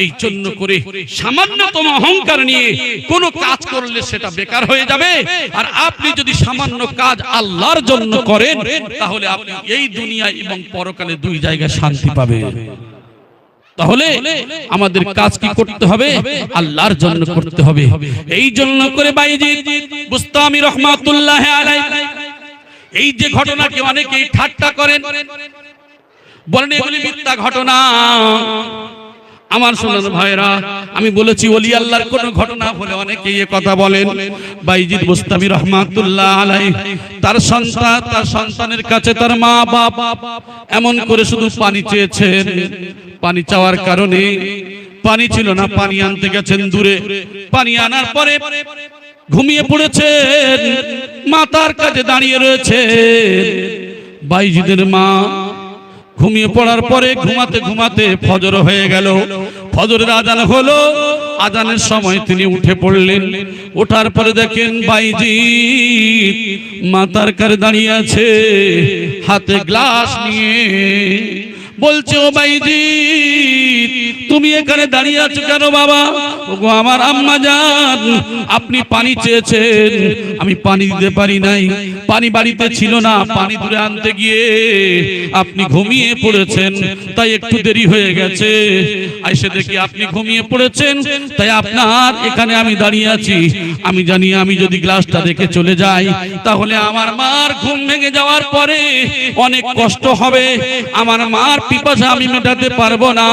এই জন্য করে সামান্যতম অহংকার নিয়ে কোন কাজ করলে সেটা বেকার হয়ে যাবে। আর আপনি যদি সামান্য কাজ আল্লাহর জন্য করেন তাহলে আপনি এই দুনিয়া এবং পরকালে দুই জায়গায় শান্তি পাবেন। তাহলে আমাদের কাজ কি করতে হবে? আল্লাহর জন্য করতে হবে। এই জন্য করে বাইজিদ বুস্তামি রহমাতুল্লাহ আলাইহি এই যে ঘটনাকে অনেকেই ঠাট্টা করেন, বলেন এগুলি মিথ্যা ঘটনা। আমার সোনার ভাইরা, আমি বলেছি ওলি আল্লাহর কোন ঘটনা হলে অনেকেই এই কথা বলেন। বাইজিদ বুস্তামি রহমাতুল্লাহ আলাইহি তার সন্তানের কাছে তার মা বাপ এমন করে শুধু পানি চেয়েছেন, পানি চাওয়ার কারণে পানি ছিল না, পানি আনতে গেছেন দূরে। পানি আনার পরে ঘুমিয়ে পড়েছেন, মাতার কাছে দাঁড়িয়ে রয়েছে। বাইজিদের মা ঘুমিয়ে পড়ার পরে ঘুমাতে ঘুমাতে ফজর হয়ে গেল। ফজরের আজান হলো, আজানের সময় তিনি উঠে পড়লেন। ওঠার পরে দেখেন বাইজিদ মাতার কাছে দাঁড়িয়ে আছে, হাতে গ্লাস নিয়ে। বলছে, ও বাইজিদ তুমি এখানে দাঁড়িয়ে আছো কেন বাবা? ওগো আমার আম্মা জান, আপনি পানি চেয়েছেন, আমি পানি দিতে পারি নাই, পানি বাড়িতে ছিল না, পানি দূরে আনতে গিয়ে আপনি ঘুমিয়ে পড়েছেন, তাই একটু দেরি হয়ে গেছে। আইসে দেখি আপনি ঘুমিয়ে পড়েছেন, তাই আপনার এখানে আমি দাঁড়িয়ে আছি। আমি জানি আমি যদি গ্লাসটা রেখে চলে যাই তাহলে আমার মার ঘুম ভেঙে যাওয়ার পরে অনেক কষ্ট হবে, আমার মার পিপাসা আমি মেটাতে পারবো না।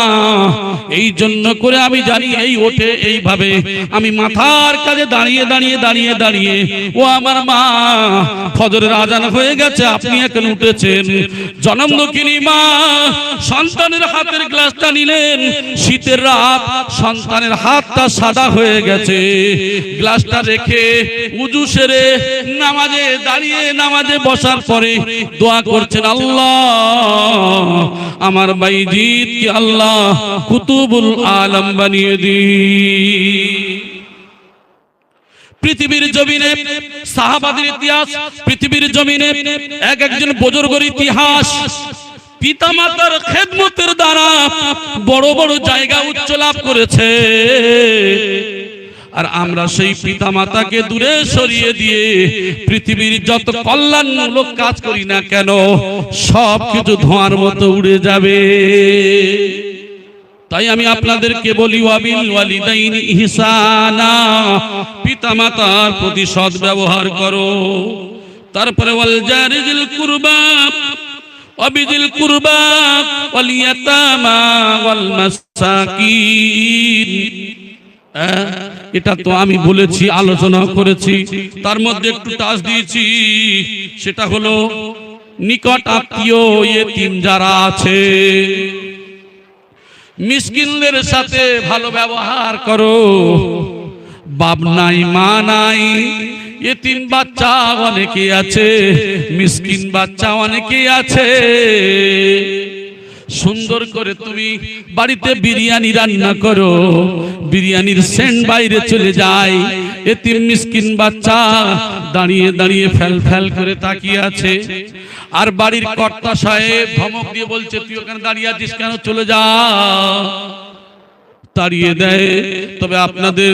এই জন্য করে আমি জানি এই ওঠে এইভাবে আমি মাথার কাছে দাঁড়িয়ে দাঁড়িয়ে দাঁড়িয়ে দাঁড়িয়ে ও আমার মা ফজরের আজান হয়ে গেছে, আপনি এখন উঠেছেন। জনম দুঃখিনী মা সন্তানের হাতের গ্লাসটা নিলেন। শীতের রাত, সন্তানের হাতটা সাদা হয়ে গেছে। গ্লাসটা রেখে উজু সেরে নামাজে দাঁড়িয়ে নামাজে বসার পরে দোয়া করছেন, আল্লাহ আমার বাইজিদ কি আল্লাহ কুতুবুল আলম বানিয়ে দি। পৃথিবীর জমিনে সাহাবাদের ইতিহাস, পৃথিবীর জমিনে এক একজন বুজুর্গের ইতিহাস, পিতামাতার খেদমতের দ্বারা বড় বড় জায়গা উচ্চ লাভ করেছে। আর আমরা সেই পিতামাতাকে দূরে সরিয়ে দিয়ে পৃথিবীর যত কল্যাণমূলক কাজ করি না কেন সব কিছু ধোঁয়ার মতো উড়ে যাবে। তাই আমি আপনাদেরকে বলি, ওয়াবিল ওয়ালিদাইনি ইহসানা, পিতামাতার প্রতি সৎ ব্যবহার করো। তারপরে ওয়াল জারিল কুরবা ওয়াবিজিল কুরবা ওয়াল ইয়াতামা ওয়াল মাসাকিন। এটা তো আমি বলেছি, আলোচনা করেছি, তার মধ্যে একটু টাচ দিয়েছি, সেটা হলো নিকট আত্মীয় ইয়েতিম যারা আছে, মিসকিনদের সাথে ভালো ব্যবহার করো। বাপ নাই মা নাই, ইয়েতিম বাচ্চা অনেকে আছে, মিসকিন বাচ্চা অনেকে আছে। সুন্দর করে তুমি বাড়িতে বিরিয়ানি রান্না করো, বিরিয়ানির সেন্ট বাইরে চলে যায়, এতিম মিসকিন বাচ্চা দাঁড়িয়ে দাঁড়িয়ে ফেল ফেল করে তাকিয়ে আছে। আর বাড়ির কর্তা সাহেব ধমক দিয়ে বলছে, তুই ওখানে দাঁড়িয়ে আছিস কেন, চলে যা, তাড়িয়ে দেয়। তবে আপনাদের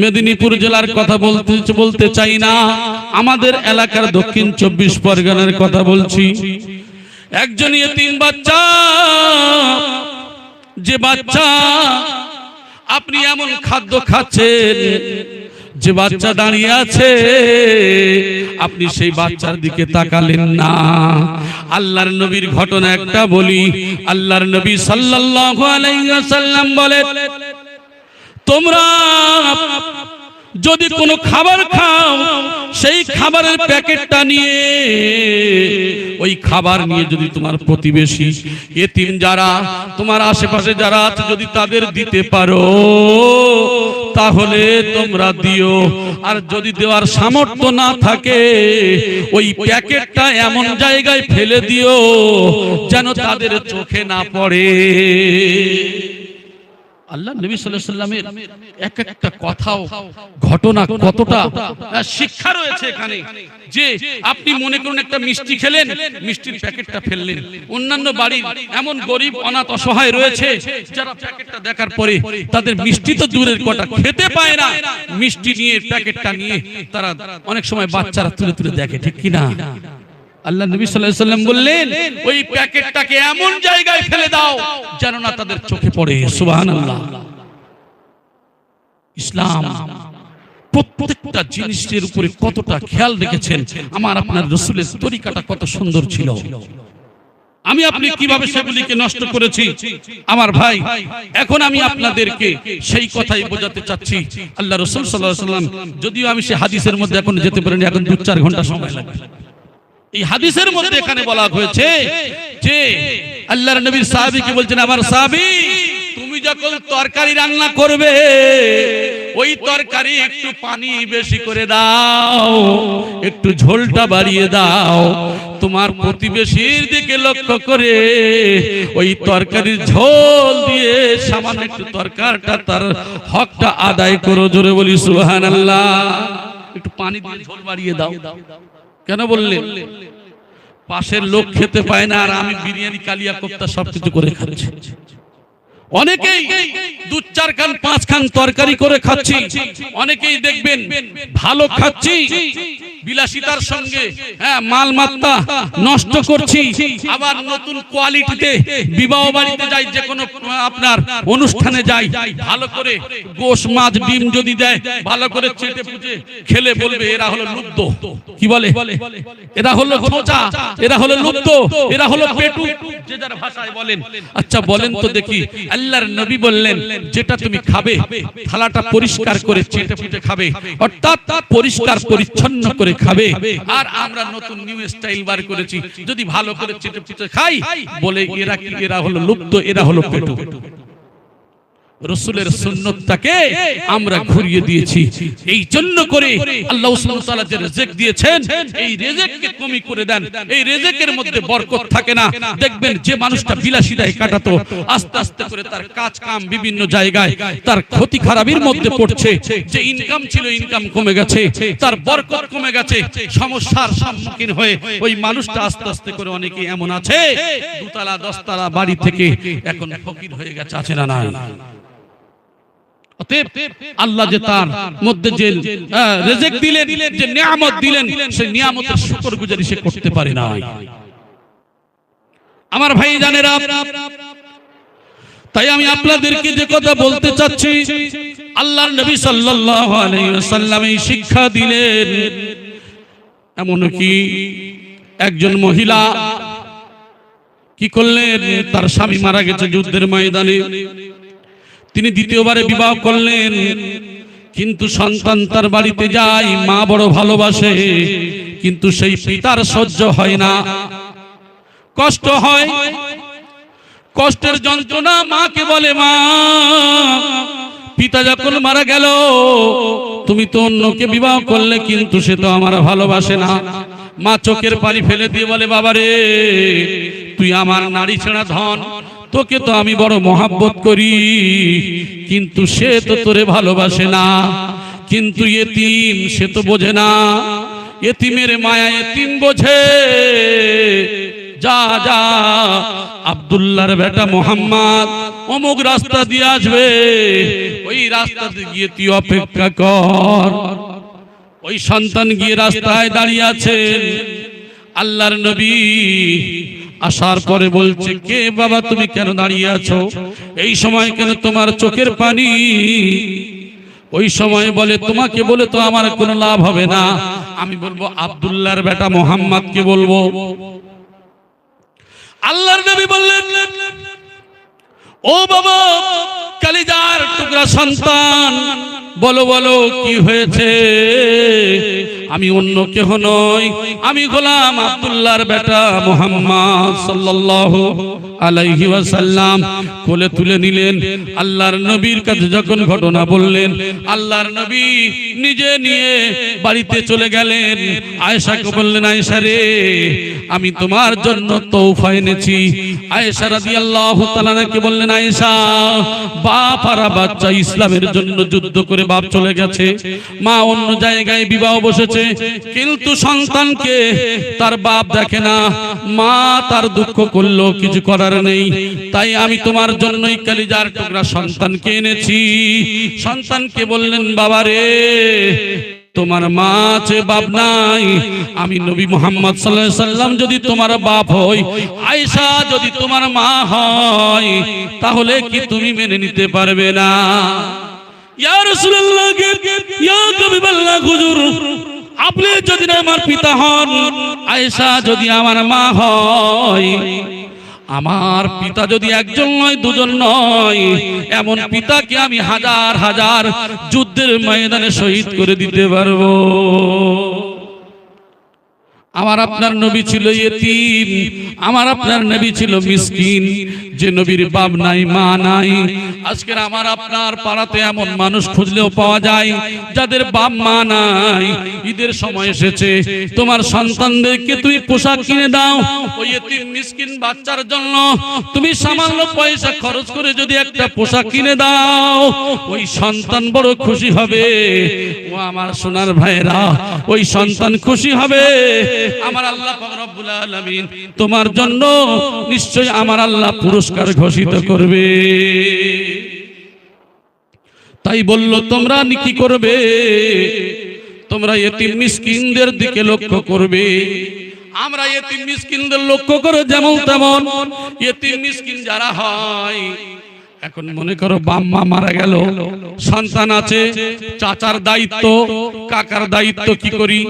মেদিনীপুর জেলার কথা বলতে চাই না, আমাদের এলাকার দক্ষিণ 24 পরগনার কথা বলছি। একজন ইয়েতিম বাচ্চা, যে বাচ্চা আপনি এমন খাদ্য খাচ্ছেন, যে বাচ্চা দাঁড়িয়ে আছে আপনি সেই বাচ্চার দিকে তাকালেন না। আল্লাহর নবীর ঘটনা একটা বলি, আল্লাহর নবী সাল্লাল্লাহু আলাইহি ওয়াসাল্লাম বলেন, তোমরা যদি কোনো খাবার খাও, সেই খাবারের প্যাকেটটা নিয়ে ওই খাবার নিয়ে যদি তোমার প্রতিবেশী এতিম যারা তোমার আশেপাশে যারা আছে যদি তাদের দিতে পারো তাহলে তোমরা দিও। আর যদি দেওয়ার সামর্থ্য না থাকে ওই প্যাকেটটা এমন জায়গায় ফেলে দিও যেন তাদের চোখে না পড়ে। আল্লাহ নবী সাল্লাল্লাহু আলাইহি ওয়াসাল্লামের এক একটা কথাও ঘটনা কতটা শিক্ষা রয়েছে এখানে। যে আপনি মনে করুন একটা মিষ্টি খেলেন, মিষ্টির প্যাকেটটা ফেললেন, অন্যান্য বাড়ির এমন গরিব অনাথ অসহায় রয়েছে যারা প্যাকেটটা দেখার পরে তাদের মিষ্টি তো দূরের কথা খেতে পায় না, মিষ্টি নিয়ে প্যাকেটটা নিয়ে তারা অনেক সময় বাচ্চারা তুলে তুলে দেখে, ঠিক কি না? আল্লাহ নবী সাল্লাল্লাহু আলাইহি ওয়াসাল্লাম বললেন ওই প্যাকেটটাকে এমন জায়গায় ফেলে দাও যেন না তাদের চোখে পড়ে। সুবহানাল্লাহ। ইসলাম প্রত্যেকটা জিনিসের উপরে কতটা খেয়াল রেখেছেন। আমার আপনার রাসূলের তরিকাটা কত সুন্দর ছিল। আমি আপনি কিভাবে সেগুলিকে নষ্ট করেছি আমার ভাই, এখন আমি আপনাদেরকে সেই কথাই বোঝাতে চাচ্ছি। আল্লাহ রাসূল সাল্লাল্লাহু আলাইহি ওয়াসাল্লাম, যদিও আমি সেই হাদিসের মধ্যে এখন যেতে পারিনি, এখন 2-4 ঘন্টা সময় লাগবে। এই হাদিসের মধ্যে এখানে বলা হয়েছে যে আল্লাহর নবীর সাহাবীকে বলছেন, আমার সাহাবী তুমি যখন তরকারি রান্না করবে ওই তরকারি একটু পানি বেশি করে দাও, একটু ঝোলটা বাড়িয়ে দাও, তোমার প্রতিবেশীর দিকে লক্ষ্য করে ওই তরকারির ঝোল দিয়ে সামান্য একটু তরকারিটা তার হকটা আদায় করো। জোরে বলি সুবহানাল্লাহ। একটু পানি দিয়ে ঝোল বাড়িয়ে দাও। কেন বললেন? পাশের লোক খেতে পায় না আর আমি বিরিয়ানি কালিয়া কোফতা সবকিছু করে খাচ্ছি। অনেকেই 2-4 খান 5 খান তরকারি করে খাচ্ছি, অনেকেই দেখবেন ভালো খাচ্ছি বিলাসিতার সঙ্গে মালমাত্তা নষ্ট করছি, আবার নতুন কোয়ালিটিতে বিবাহ বাড়িতে যাই, যে কোনো আপনার অনুষ্ঠানে যাই, ভালো করে গোশ মাছ ডিম যদি দেয় ভালো করে চেটে পুটে খেলে বলবে এরা হলো লুব্ধ। কি বলে? এরা হলো খোঁচা, এরা হলো লুব্ধ, এরা হলো পেটু, যে যার ভাষায় বলেন। আচ্ছা বলেন তো দেখি, আল্লাহর নবী বললেন যেটা তুমি খাবে থালাটা পরিষ্কার করে চেটে পুটে খাবে, অর্থাৎ পরিষ্কার পরিচ্ছন্ন করে খাবে। আর আমরা নতুন নিউ স্টাইল বার করেছি, যদি ভালো করে চেটে পুটে খাই বলে এরা কি? এরা হলো লুব্ধ, এরা হলো পেটু। রাসূলের সুন্নাতটাকে আমরা ঘুরিয়ে দিয়েছি। এই জন্য করে আল্লাহ সুবহানাহু ওয়া তাআলা যে রিজিক দিয়েছেন এই রিজিককে কমি করে দেন, এই রিজিকের মধ্যে বরকত থাকে না। দেখবেন যে মানুষটা বিলাসিতায় কাটাতো আস্তে আস্তে করে তার কাজ কাম বিভিন্ন জায়গায় তার ক্ষতি খারাপির মধ্যে পড়ছে, যে ইনকাম ছিল ইনকাম কমে গেছে, তার বরকত কমে গেছে, সমস্যার সম্মুখীন হয়ে ওই মানুষটা আস্তে আস্তে করে অনেকে এমন আছে 2 তলা 10 তলা বাড়ি থেকে এখন ফকির হয়ে গেছে, আছে না নাই? আল্লাহ যে তার মধ্যে যে রিজিক দিলেন, যে নিয়ামত দিলেন, সেই নিয়ামতের শুকরগুজারি সে করতে পারে না। আমার ভাই জানেরা, তাই আমি আপনাদেরকে যে কথা বলতে চাচ্ছি, আল্লাহর নবী সাল্লাল্লাহু আলাইহি ওয়াসাল্লাম এই শিক্ষা দিলেন। এমনকি একজন মহিলা কি করলেন, তার স্বামী মারা গেছে যুদ্ধের ময়দানে, তিনি দ্বিতীয়বারে বিবাহ করলেন, কিন্তু সন্তান তার বাড়িতে যায়, মা বড় ভালোবাসে, কিন্তু সেই পিতার সহ্য হয় না, কষ্ট হয়, কষ্টের যন্ত্রণা মাকে বলে, মা পিতা যখন মারা গেল তুমি তো অন্যকে বিবাহ করলে, কিন্তু সে তো আমার ভালোবাসে না। মা চোখের পানি ফেলে দিয়ে বলে, বাবারে তুই আমার নারী ছেঁড়া ধন, তোকে তো আমি বড় মহাব্বত করি, কিন্তু সে তো তোরে ভালোবাসে না। কিন্তু এতিম সে তো বোঝে না, এতিমের মায়া এতিম বোঝে। যা যা আব্দুল্লাহর বেটা মোহাম্মদ অমুক রাস্তা দিয়ে আসবে, ওই রাস্তাতে গিয়ে তুই অপেক্ষা কর। ওই সন্তান গিয়ে রাস্তায় দাঁড়িয়ে আছেন, আল্লাহর নবী আসার পরে বলছে, কে বাবা তুমি কেন দাঁড়িয়ে আছো? এই সময় কেন তোমার চোখের পানি? ওই সময় বলে, তোমাকে বলে তো আমার কোনো লাভ হবে না, আমি বলবো আব্দুল্লাহর বেটা মোহাম্মদকে বলবো। আল্লাহর নবী বললেন, ও বাবা, কলিজার টুকরা সন্তান, বলো বলো কি হয়েছে? আমি অন্য কেহ নই, আমি গোলাম আব্দুল্লাহর বেটা মুহাম্মদ সাল্লাল্লাহু আলাইহি ওয়াসাল্লাম। কোলে তুলে নিলেন। আল্লাহর নবীর কাছে যখন ঘটনা বললেন, আল্লাহর নবী নিজে নিয়ে বাড়িতে চলে গেলেন। আয়েশাকে বললেন, আয়েশা রে, আমি তোমার জন্য তোহফা এনেছি। আয়েশা রাদিয়াল্লাহু তাআলা আনহাকে বললেন, আয়েশা, বাপ আর বাচ্চা ইসলামের জন্য যুদ্ধ করে বাপ চলে গেছে, মা অন্য জায়গায় বিবাহ বসেছে, কিন্তু সন্তানকে তার বাপ দেখে না, মা তার দুঃখ করলো, কিছু করার নেই। তাই আমি তোমার জন্যই কলিজার টুকরা সন্তানকে এনেছি। সন্তানকে বললেন, বাবা রে, তোমার মা আছে, বাপ নাই। আমি নবী মুহাম্মদ সাল্লাল্লাহু আলাইহি সাল্লাম যদি তোমার বাপ হই, আয়েশা যদি তোমার মা হয়, তাহলে কি তুমি মেনে নিতে পারবে না? ইয়া রাসূলুল্লাহ, ইয়া হাবিবাল্লাহ, হুজুর, আপনি যদি আমার পিতা হন, আয়েশা যদি আমার মা হয়, আমার পিতা যদি একজন নয়, দুজন নয়, এমন পিতাকে আমি হাজার হাজার যুদ্ধের ময়দানে শহীদ করে দিতে পারবো। আমার আপনার নবী ছিল ইয়েতিম, আমার আপনার নবী ছিল মিসকিন, যে নবীর বাপ নাই, মা নাই। আজকের আমার আপনার পাড়াতে এমন মানুষ খুঁজলেও পাওয়া যায় যাদের বাপ মা নাই। ঈদের সময় এসেছে, তোমার সন্তানদেরকে তুমি পোশাক কিনে দাও, ওই ইয়েতিম মিসকিন বাচ্চার জন্য তুমি সামান্য পয়সা খরচ করে যদি একটা পোশাক কিনে দাও, ওই সন্তান বড় খুশি হবে। ও আমার সোনার ভাইরা, ওই সন্তান খুশি হবে। আমার আল্লাহ পাক রব্বুল আলামিন তোমার জন্য নিশ্চয় আমার আল্লাহ পুরস্কার ঘোষিত করবে। তাই বলল, তোমরা কি করবে? তোমরা ইয়েতিম মিসকিনদের দিকে লক্ষ্য করবে। আমরা ইয়েতিম মিসকিনদের লক্ষ্য করে যেমন তেমন ইয়েতিম মিসকিন যারা হয়, এখন মনে করো বাপ মা মারা গেল, সন্তান আছে, চাচার দায়িত্ব, কাকার দায়িত্ব কি করি?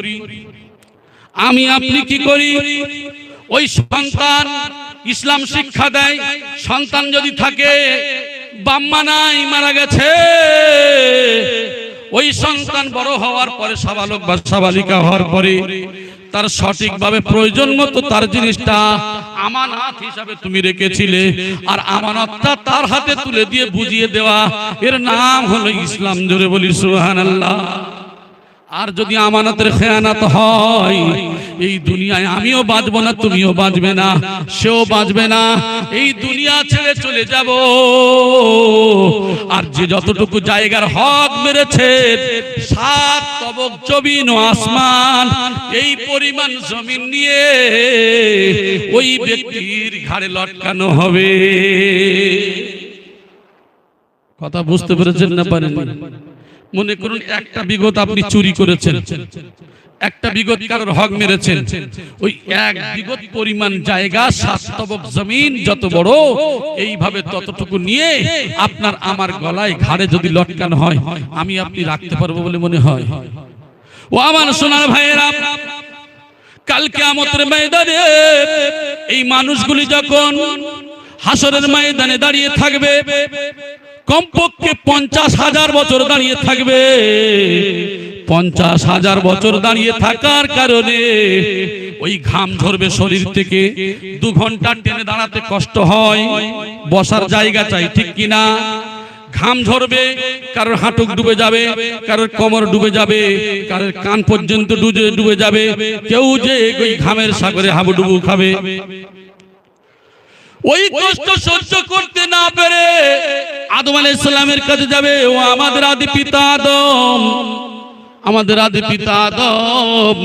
আমি আপনি কি করি? ওই সন্তান ইসলাম শিক্ষা দেয়, সন্তান যদি থাকে, বাপ মা নাই, মারা গেছে, ওই সন্তান বড় হওয়ার পরে, সাবালক বা সাবালিকা হওয়ার পরে, তার সঠিকভাবে প্রয়োজন মতো তার জিনিসটা আমানত হিসাবে তুমি রেখেছিলে, আর আমানতটা তার হাতে তুলে দিয়ে বুঝিয়ে দেওয়া, এর নাম হলো ইসলাম। জোরে বলি সুবহানাল্লাহ। আর যদি আমানতের খেয়ানত হয়, এই দুনিয়ায় আমিও বাঁচবো না, তুমিও বাঁচবে না, সেও বাঁচবে না, এই দুনিয়া ছেড়ে চলে যাব। আর যে যতটুকু জায়গার হক মেরেছে, 7 তবক জমিন ও আসমান, এই পরিমাণ জমিন নিয়ে ওই ব্যক্তির ঘাড়ে লটকানো হবে। কথা বুঝতে পেরেছেন না পারেন? মনে করুন একটা বিগত আপনি চুরি করেছেন, একটা বিগত কারোর হক মেরেছেন, ওই এক বিগত পরিমাণ জায়গা, 7 তবক জমিন যত বড়, এইভাবে ততটুকু নিয়ে আপনার আমার গলায় ঘাড়ে যদি লটকানো হয়, আমি আপনি রাখতে পারবো বলে মনে হয়? ও আমার সোনার ভাইয়েরা, কাল কিয়ামতের ময়দানে এই মানুষগুলি যখন হাসরের ময়দানে দাঁড়িয়ে থাকবে, কমপক্ষে 50,000 বছর দাঁড়িয়ে থাকবে। 50,000 বছর দাঁড়িয়ে থাকার কারণে ওই ঘাম ঝরবে শরীর থেকে, 2 ঘন্টা টেনে দাঁড়াতে কষ্ট হয়, বসার জায়গা চাই, ঠিক কিনা? ঘাম ঝরবে, কারোর হাঁটুক ডুবে যাবে, কারোর কোমর ডুবে যাবে, কারোর কান পর্যন্ত ডুবে যাবে, কেউ যে ওই ঘামের সাগরে হাবুডুবু খাবে। ওই কষ্ট সহ্য করতে না পেরে আদম আলাইহিস সালামের কাছে যাবে। ও আমাদের আদি পিতা আদম, আমাদের আদি পিতা আদম,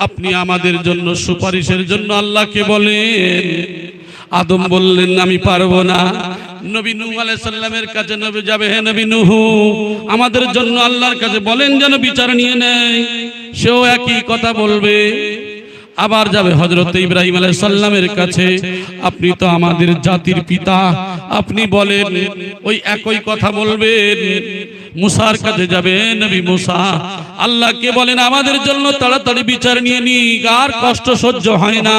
আপনি আমাদের জন্য সুপারিশের জন্য আল্লাহকে বলেন। আদম বললেন, আমি পারবো না। নবী নূহ আলাইহিস সালামের কাছে নবী যাবে, হে নবী নূহ, আমাদের জন্য আল্লাহর কাছে বলেন যেন বিচার নিয়ে নেয়। সেও একই কথা বলবে। আবার যাবে হযরত ইব্রাহিম আলাইহিস সালামের কাছে, আপনি তো আমাদের জাতির পিতা, আপনি বলেন, ওই একই কথা বলবেন। মুসার কাছে যাবে, নবী মুসা, আল্লাহকে বলেন আমাদের জন্য তাড়াতাড়ি বিচার নিয়ে নি, আর কষ্ট সহ্য হয় না।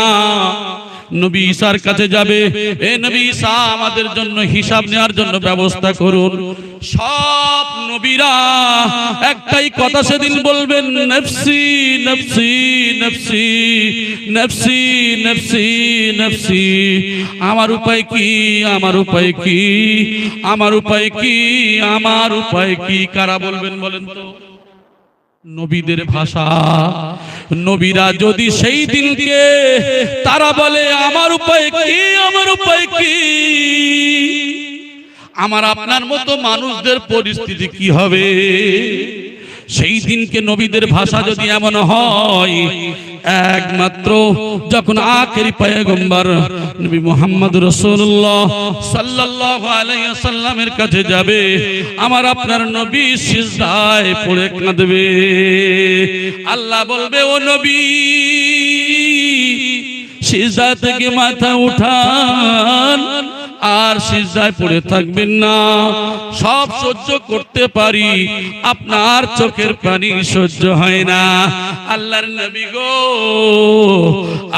নবী ঈসার কাছে যাবে, এ নবী ঈসা আমাদের জন্য হিসাব নেওয়ার জন্য ব্যবস্থা করুন। সব নবীরা একটাই কথা সেদিন বলবেন, নফসি নফসি নফসি নফসি নফসি নফসি। আমার উপায় কি, আমার উপায় কি, আমার উপায় কি, আমার উপায় কি? কারা বলবেন বলেন তো? নবীদের ভাষা। নবীরা যদি সেই দিনকে তারা বলে আমার উপায় কি, আমার উপায় কি, আমার আপনার মতো মানুষদের পরিস্থিতি কি হবে? সেই দিনকে নবীদের ভাষা যদি এমন হয়, একমাত্র যখন আখেরি পয়গম্বর নবী মুহাম্মদ রাসূলুল্লাহ সাল্লাল্লাহু আলাইহি ওয়াসাল্লামের কাছে যাবে, আমার আপনার নবী সিজদায় পড়ে কাঁদবে। আল্লাহ বলবে, ও নবী সিজদা থেকে মাথা উঠান, আর সিজদায় পড়ে থাকবেন না। সব সহ্য করতে পারি, আপনার চোখের পানি সহ্য হয় না। আল্লাহর নবী গো,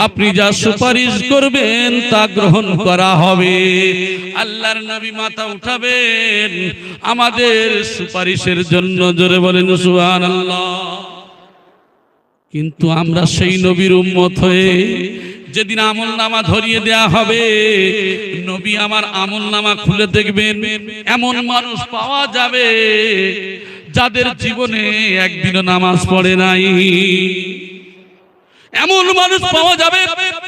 আপনি যা সুপারিশ করবেন তা গ্রহণ করা হবে। আল্লাহর নবী মাথা উঠাবেন আমাদের সুপারিশের জন্য। জোরে বলেন সুবহানাল্লাহ। কিন্তু আমরা সেই নবীর উম্মত হয়ে যেদিন আমলনামা ধরিয়ে দেয়া হবে, নবী আমার আমলনামা খুলে দেখবেন, এমন মানুষ পাওয়া যাবে যাদের জীবনে একদিনও নামাজ পড়ে নাই। এমন মানুষ পাওয়া যাবে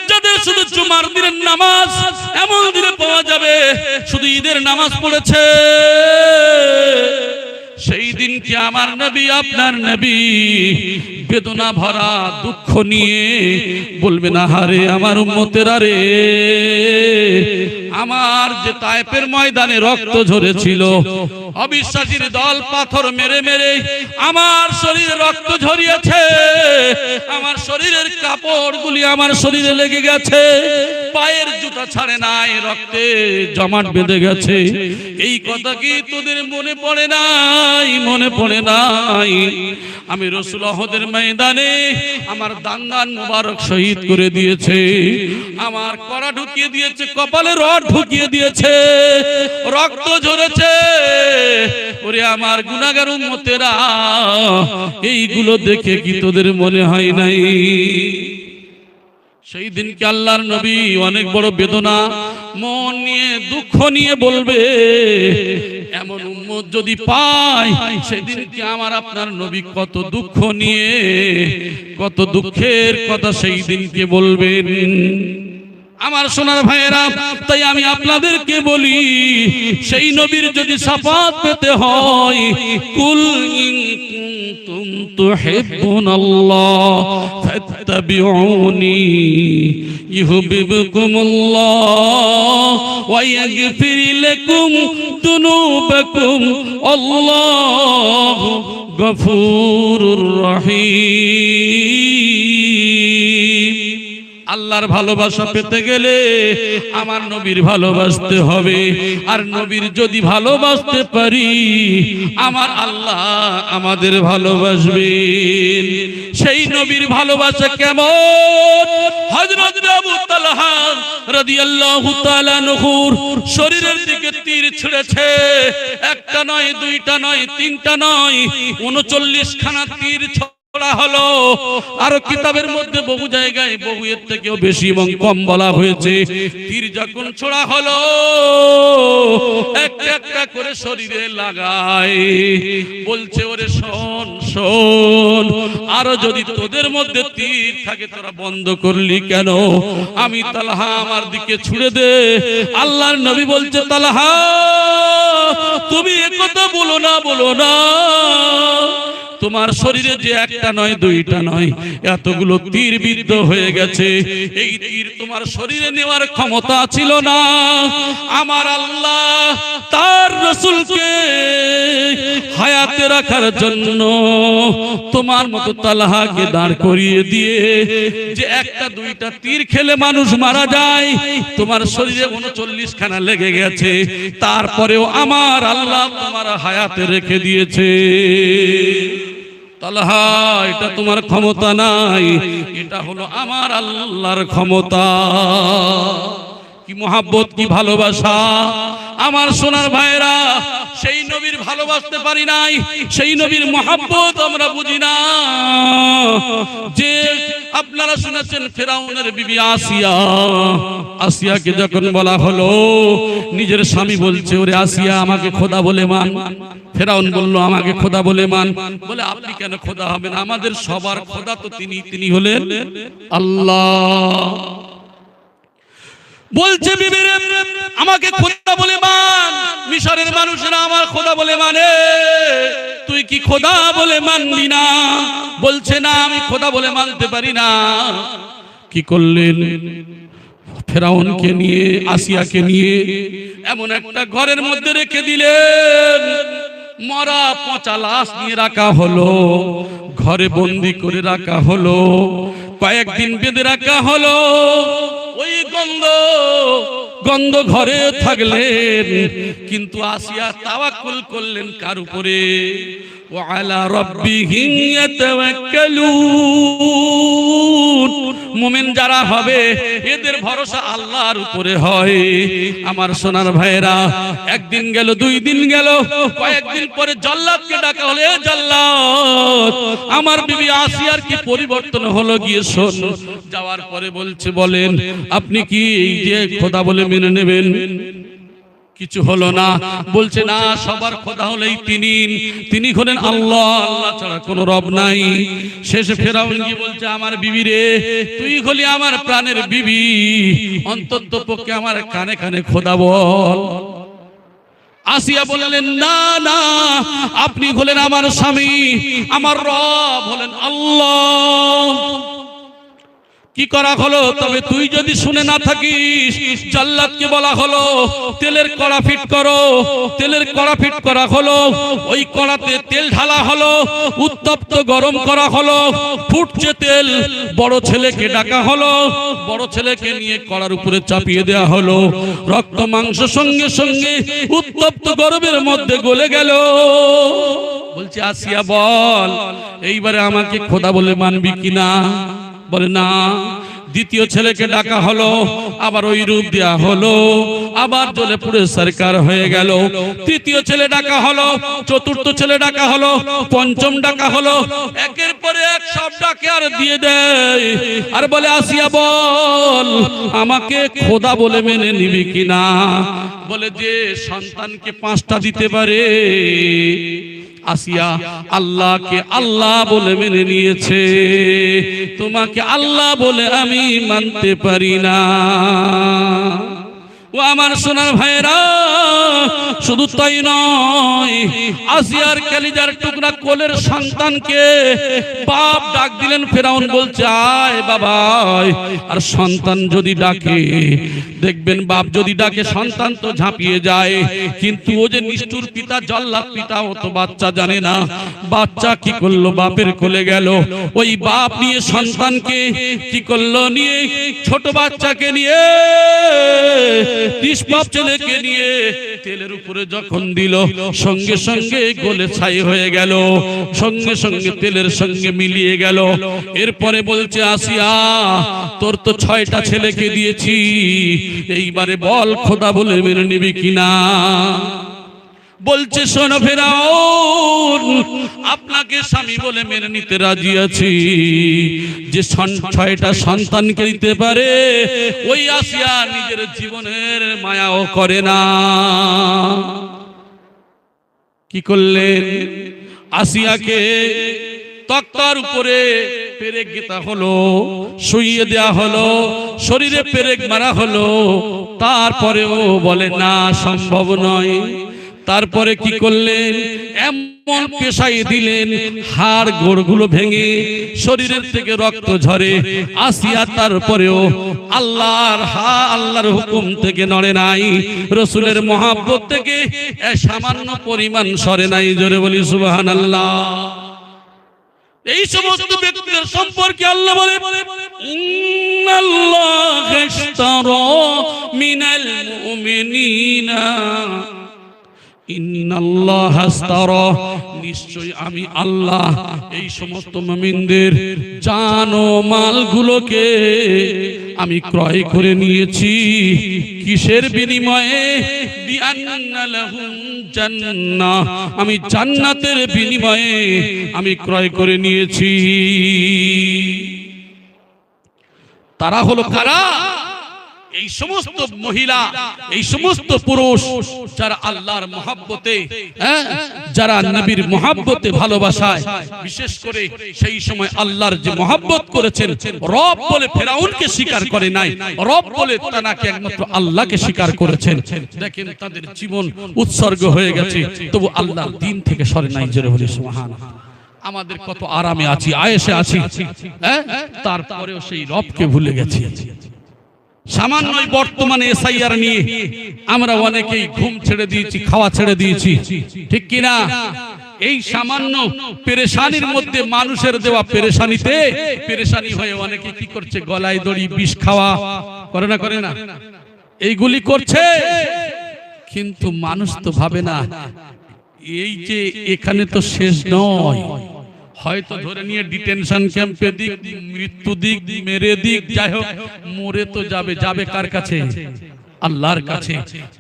যাদের শুধু জুমার দিনের নামাজ, এমন দিনে পাওয়া যাবে শুধু ঈদের নামাজ পড়েছে। সেই দিন কি আমার নবী আপনার নবী বেদনা ভরা দুঃখ নিয়ে বলবেন, আহারে আমার উম্মতেরা রে, আমার যে তায়েফের ময়দানে রক্ত ঝরেছিল, অবিশ্বাসীর দল পাথর মেরে মেরে আমার শরীরে রক্ত ঝরিয়েছে, আমার শরীরের কাপড়গুলি আমার শরীরে লেগে গেছে, পায়ের জুতা ছাড়ে নাই, রক্তে জমাট বেঁধে গেছে। এই কথা কি তোদের মনে পড়ে নাই? মনে পড়ে নাই? আমি রাসূল উহুদের ময়দানে আমার দান্দান মুবারক শহীদ করে দিয়েছে, আমার কড়া ঢুকিয়ে দিয়েছে, কপালে রড ঢুকিয়ে দিয়েছে, রক্ত ঝরেছে। ওরে আমার গুনাহগার উম্মতেরা, এইগুলো দেখে কি তোদের মনে হয় নাই? সেই দিনকে আল্লাহর নবী অনেক বড় বেদনা মন নিয়ে দুঃখ নিয়ে বলবে, এমন উম্মত যদি পায়, সেদিনকে আমার আপনার নবী কত দুঃখ নিয়ে, কত দুঃখের কথা সেই দিনকে বলবেন। আমার সোনার ভাইয়েরা, তাই আমি আপনাদেরকে বলি, সেই নবীর যদি শাফাত পেতে হয়, কুল ইন কুনতুম তুহিব্বুনাল্লাহ ফাত্তাবিউনি ইউহিব্বুকুমুল্লাহ ওয়া ইয়াগফির লাকুম যুনুবাকুম আল্লাহু গফুরুর রহিম। আল্লাহর ভালোবাসা পেতে গেলে আমার নবীর ভালোবাসতে হবে, আর নবীর যদি ভালোবাসতে পারি, আমার আল্লাহ আমাদের ভালোবাসবেন। সেই নবীর ভালোবাসা কেমন? হযরত আবু তালহা রাদিয়াল্লাহু তাআলা আনহুর শরীরের দিকে তীর ছুঁড়েছে, একটা নয়, দুইটা নয়, তিনটা নয়, 39 খানা তীর ছোড়া হলো। আর কিতাবের মধ্যে বহু জায়গায় বহু এর থেকেও বেশি এবং কম বলা হয়েছে। তীর যখন ছোড়া হলো, একটা একটা করে শরীরে লাগায়, বলছে, ওরে শোন শোন, আরো যদি তোদের মধ্যে তীর থাকে তোরা বন্ধ করলি কেন? আমি তালহা আমার দিকে ছুড়ে দে। আল্লাহর নবী বলছে, তালহা তুমি একথা বলো না, বলো না, তোমার শরীরে যে একটা নয়, দুইটা নয়, এতগুলো তীর বিদ্ধ হয়ে গেছে, এই তীর তোমার শরীরে নেওয়ার ক্ষমতা ছিল না। আমার আল্লাহ তার রাসূলকে হায়াতে রাখার জন্য তোমার মতো তালহাকে দাঁড় করিয়ে দিয়ে, যে একটা দুইটা তীর খেলে মানুষ মারা যায়, তোমার শরীরে 39 খানা লেগে গেছে, তারপরেও আমার আল্লাহ তোমার হায়াতে রেখে দিয়েছে। তালহা এটা তোমার ক্ষমতা নাই, এটা হলো আমার আল্লাহর ক্ষমতা। কি মহাব্বত, কি ভালোবাসা আমার সোনার ভাইরা। সেই নবীর ভালোবাসতে পারি নাই, সেই নবীর মহাব্বত আমরা বুঝি না। যে আপনারা শুনেছেন ফেরাউনের বিবি আসিয়া, আসিয়াকে যখন বলা হলো, নিজের স্বামী বলছে ওরে আসিয়া আমাকে খোদা বলে মান। ফেরাউন বলল আমাকে খোদা বলে মান। বলে আপনি কেন খোদা হবেন, আমাদের সবার খোদা তো তিনি হলেন আল্লাহ। বলছে বিবিরে আমাকে খোদা বলে মান, মিশরের মানুষেরা আমার খোদা বলে মানে, তুই কি খোদা বলে মানবি না? বলছে না আমি খোদা বলে মানতে পারি না। কি করলেন, ফেরাউনকে নিয়ে আসিয়াকে নিয়ে এমন একটা ঘরের মধ্যে রেখে দিলেন, মরা পচা লাশ নিয়ে রাখা হলো, ঘরে বন্দি করে রাখা হলো, কয়েকদিন বেঁধে রাখা হলো। ওই গন্ধ ঘরে থাকলেন, কিন্তু আসিয়া তাওয়াক্কুল করলেন কার উপরে? ওয়ালা রাব্বিহিম ইয়াতাওয়াক্কালুন। মুমিন যারা হবে এদের ভরসা আল্লাহর উপরে হয়। আমার সোনার ভাইরা, একদিন গেল, 2 দিন গেল, কয়েকদিন পরে জল্লাদকে ডাকা হলো, এ জল্লাদ আমার বিবি আসিয়ার কি পরিবর্তন হলো গিয়ে শোন। যাওয়ার পরে বলছে বলেন আপনি কি এই যে খোদা বলে মেনে নেবেন? কিছু হলো না। বলছে না, সবার খোদা হলেই তিনি হলেন আল্লাহ, আল্লাহ ছাড়া কোনো রব নাই। শেষে ফেরাউন কি বলছে, আমার বিবি রে, তুই হলি আমার প্রাণের বিবি, অন্তত পক্ষে আমার কানে কানে খোদা বল। আসিয়া বললেন না না, আপনি হলেন আমার স্বামী, আমার রব হলেন আল্লাহ। কি করা হলো? তবে তুই যদি শুনে না থাকিস, জাল্লাদকে বলা হলো তেলের কড়া ফিট করো। তেলের কড়া ফিট করা হলো, ওই কড়াতে তেল ঢালা হলো, উত্তপ্ত গরম করা হলো, ফুটছে তেল। বড় ছেলেকে ডাকা হলো, বড় ছেলেকে নিয়ে কড়ার উপরে চাপিয়ে দেয়া হলো। রক্ত মাংস সঙ্গে সঙ্গে উত্তপ্ত গরমের মধ্যে গলে গেল। বলছে আসিয়া বল, এইবারে আমাকে খোদা বলে মানবি কিনা? বলে না। দ্বিতীয় ছেলেকে ডাকা হলো, আবার ওই রূপ দেয়া হলো, আবার জ্বলে পুড়ে সরকার হয়ে গেল। তৃতীয় ছেলে ডাকা হলো, চতুর্থ ছেলে ডাকা হলো, পঞ্চম ডাকা হলো, একের পরে এক সব ডাকে আর দিয়ে দেয়। আর বলে আসিয়া বল, আমাকে খোদা বলে মেনে নিবি কিনা? বলে যে সন্তানকে 5টা দিতে পারে। আসিয়া আল্লাহকে আল্লাহ বলে মেনে নিয়েছে, তোমাকে আল্লাহ বলে আমি মানতে পারি না। ও আমার সোনার ভাইরা, শুধু তাই নয়, আসিয়ার কলিজার টুকরা কোলের সন্তানকে বাপ ডাক দিলেন। ফেরাউন বলছে আয় বাবা। আর সন্তান যদি ডাকে, দেখবেন বাপ যদি ডাকে সন্তান তো ঝাঁপিয়ে যায়, কিন্তু ও যে নিষ্ঠুর পিতা, জল্লাদ পিতা, ও তো বাচ্চা জানে না। বাচ্চা কি করলো, বাপের কোলে গেল। ওই বাপ নিয়ে সন্তানকে কি করলো, নিয়ে ছোট বাচ্চাকে নিয়ে, নিষ্পাপ ছেলেকে নিয়ে তেলের উপরে যখন দিল, সঙ্গে সঙ্গে গলে ছাই হয়ে গেল, সঙ্গে সঙ্গে তেলের সঙ্গে মিলিয়ে গেল। এরপরে বলছে আসিয়া, তোর তো 6টা ছেলেকে দিয়েছি, এইবারে বল খোদা বলে মেনে নিবি কিনা? বলছে শোনো ফেরাউন, আপনাকে স্বামী বলে মেনে নিতে রাজি আছি, যে 6টা সন্তানকে দিতে পারে ওই আসিয়া নিজের জীবনের মায়াও করে না। কি করলেন? আসিয়াকে তক্তার উপরে পেরেক গেতা হলো, শুইয়ে দেয়া হলো, শরীরে পেরেক মারা হলো। তারপরেও বলে না, সম্ভব নয়। তারপরে কি করলেন? এমন পেশাই দিলেন, হাড় গোড়গুলো ভেঙে শরীরের থেকে রক্ত ঝরে। আসিয়া তারপরেও আল্লাহর হুকুম থেকে নড়ে নাই, রসুলের মহাব্বত থেকে সামান্য পরিমাণ সরে নাই। জোরে বলি সুবহানাল্লাহ। এই সমস্ত ব্যক্তিদের সম্পর্কে আল্লাহ বলে, ইন্নাল্লাহা ইশতারা মিনাল মুমিনিনা, ইন্নাল্লাহা ইশতারা নিশ্চয়ই আমি আল্লাহ এই সমস্ত মুমিনদের জান ও মালগুলোকে আমি ক্রয় করে নিয়েছি। কিসের বিনিময়ে? বিআন্না লাহুম জান্নাহ, আমি জান্নাতের বিনিময়ে আমি ক্রয় করে নিয়েছি। তারা হলো কারা? এই সমস্ত মহিলা, এই সমস্ত পুরুষ যারা আল্লাহর মহব্বতে, যারা নবীর মহব্বতে ভালোবাসায়, বিশেষ করে সেই সময় আল্লাহর যে মহব্বত করেছেন, রব বলে ফেরাউনকে স্বীকার করে নাই, রব বলে তাকে একমাত্র আল্লাহকে স্বীকার করেছেন। দেখেন তাদের জীবন উৎসর্গ হয়ে গেছে, তবু আল্লাহর দ্বীন থেকে সরে নাই। জোরে বলি সুবহানাল্লাহ। আমাদের কত আরামে আছি, আয়েশে আছি, তারপরেও সেই রবকে ভুলে গেছি। সামান্য বর্তমানে এসআইআর নিয়ে আমরা অনেকেই ঘুম ছেড়ে দিয়েছি, খাওয়া ছেড়ে দিয়েছি, ঠিক কিনা? এই সামান্য পেরেশানির মধ্যে, মানুষের দেওয়া পেরেশানিতে পেরেশানি হয়ে অনেকে কি করছে? গলায় দড়ি, বিষ খাওয়া করে না, করে না? এইগুলি করছে, কিন্তু মানুষ তো ভাবে না এই যে এখানে তো শেষ নয়, হয়তো ধরে নিয়ে ডিটেনশন ক্যাম্পে দিক, মৃত্যু দিক, মেরে দিক, যাই হোক মরে তো যাবে। যাবে কার কাছে? আল্লাহর কাছে।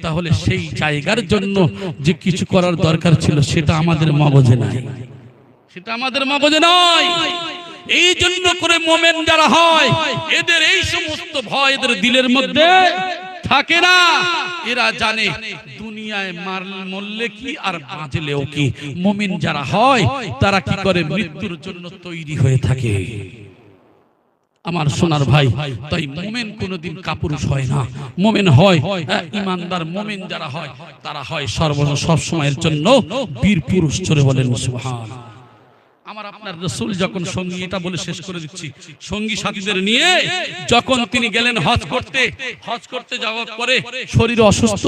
তাহলে সেই জায়গার জন্য যে কিছু করার দরকার ছিল সেটা আমাদের মগজে নাই, সেটা আমাদের মগজে নয়। এই জন্য করে মোমেন যারা হয়, এদের এই সমস্ত ভয় এদের দিলের মধ্যে থাকে না। এরা জানে দুনিয়ায় মরলে কি আর বাঁচলেও কি। মুমিন যারা হয় তারা কি করে? মৃত্যুর জন্য তৈরি হয়ে থাকে। আমার সোনার ভাই, তাই মুমিন কোনোদিন কাপুরুষ হয় না। মুমিন হয় ইমানদার। মুমিন যারা হয় তারা হয় সব সময়ের জন্য বীর পুরুষ। জোরে বলেন সুবহানাল্লাহ। আমার আপনার রাসূল যখন সঙ্গী, এটা বলে শেষ করে দিচ্ছি, সঙ্গী সাথীদের নিয়ে যখন তিনি গেলেন হজ করতে যাওয়ার পরে শরীর অসুস্থ,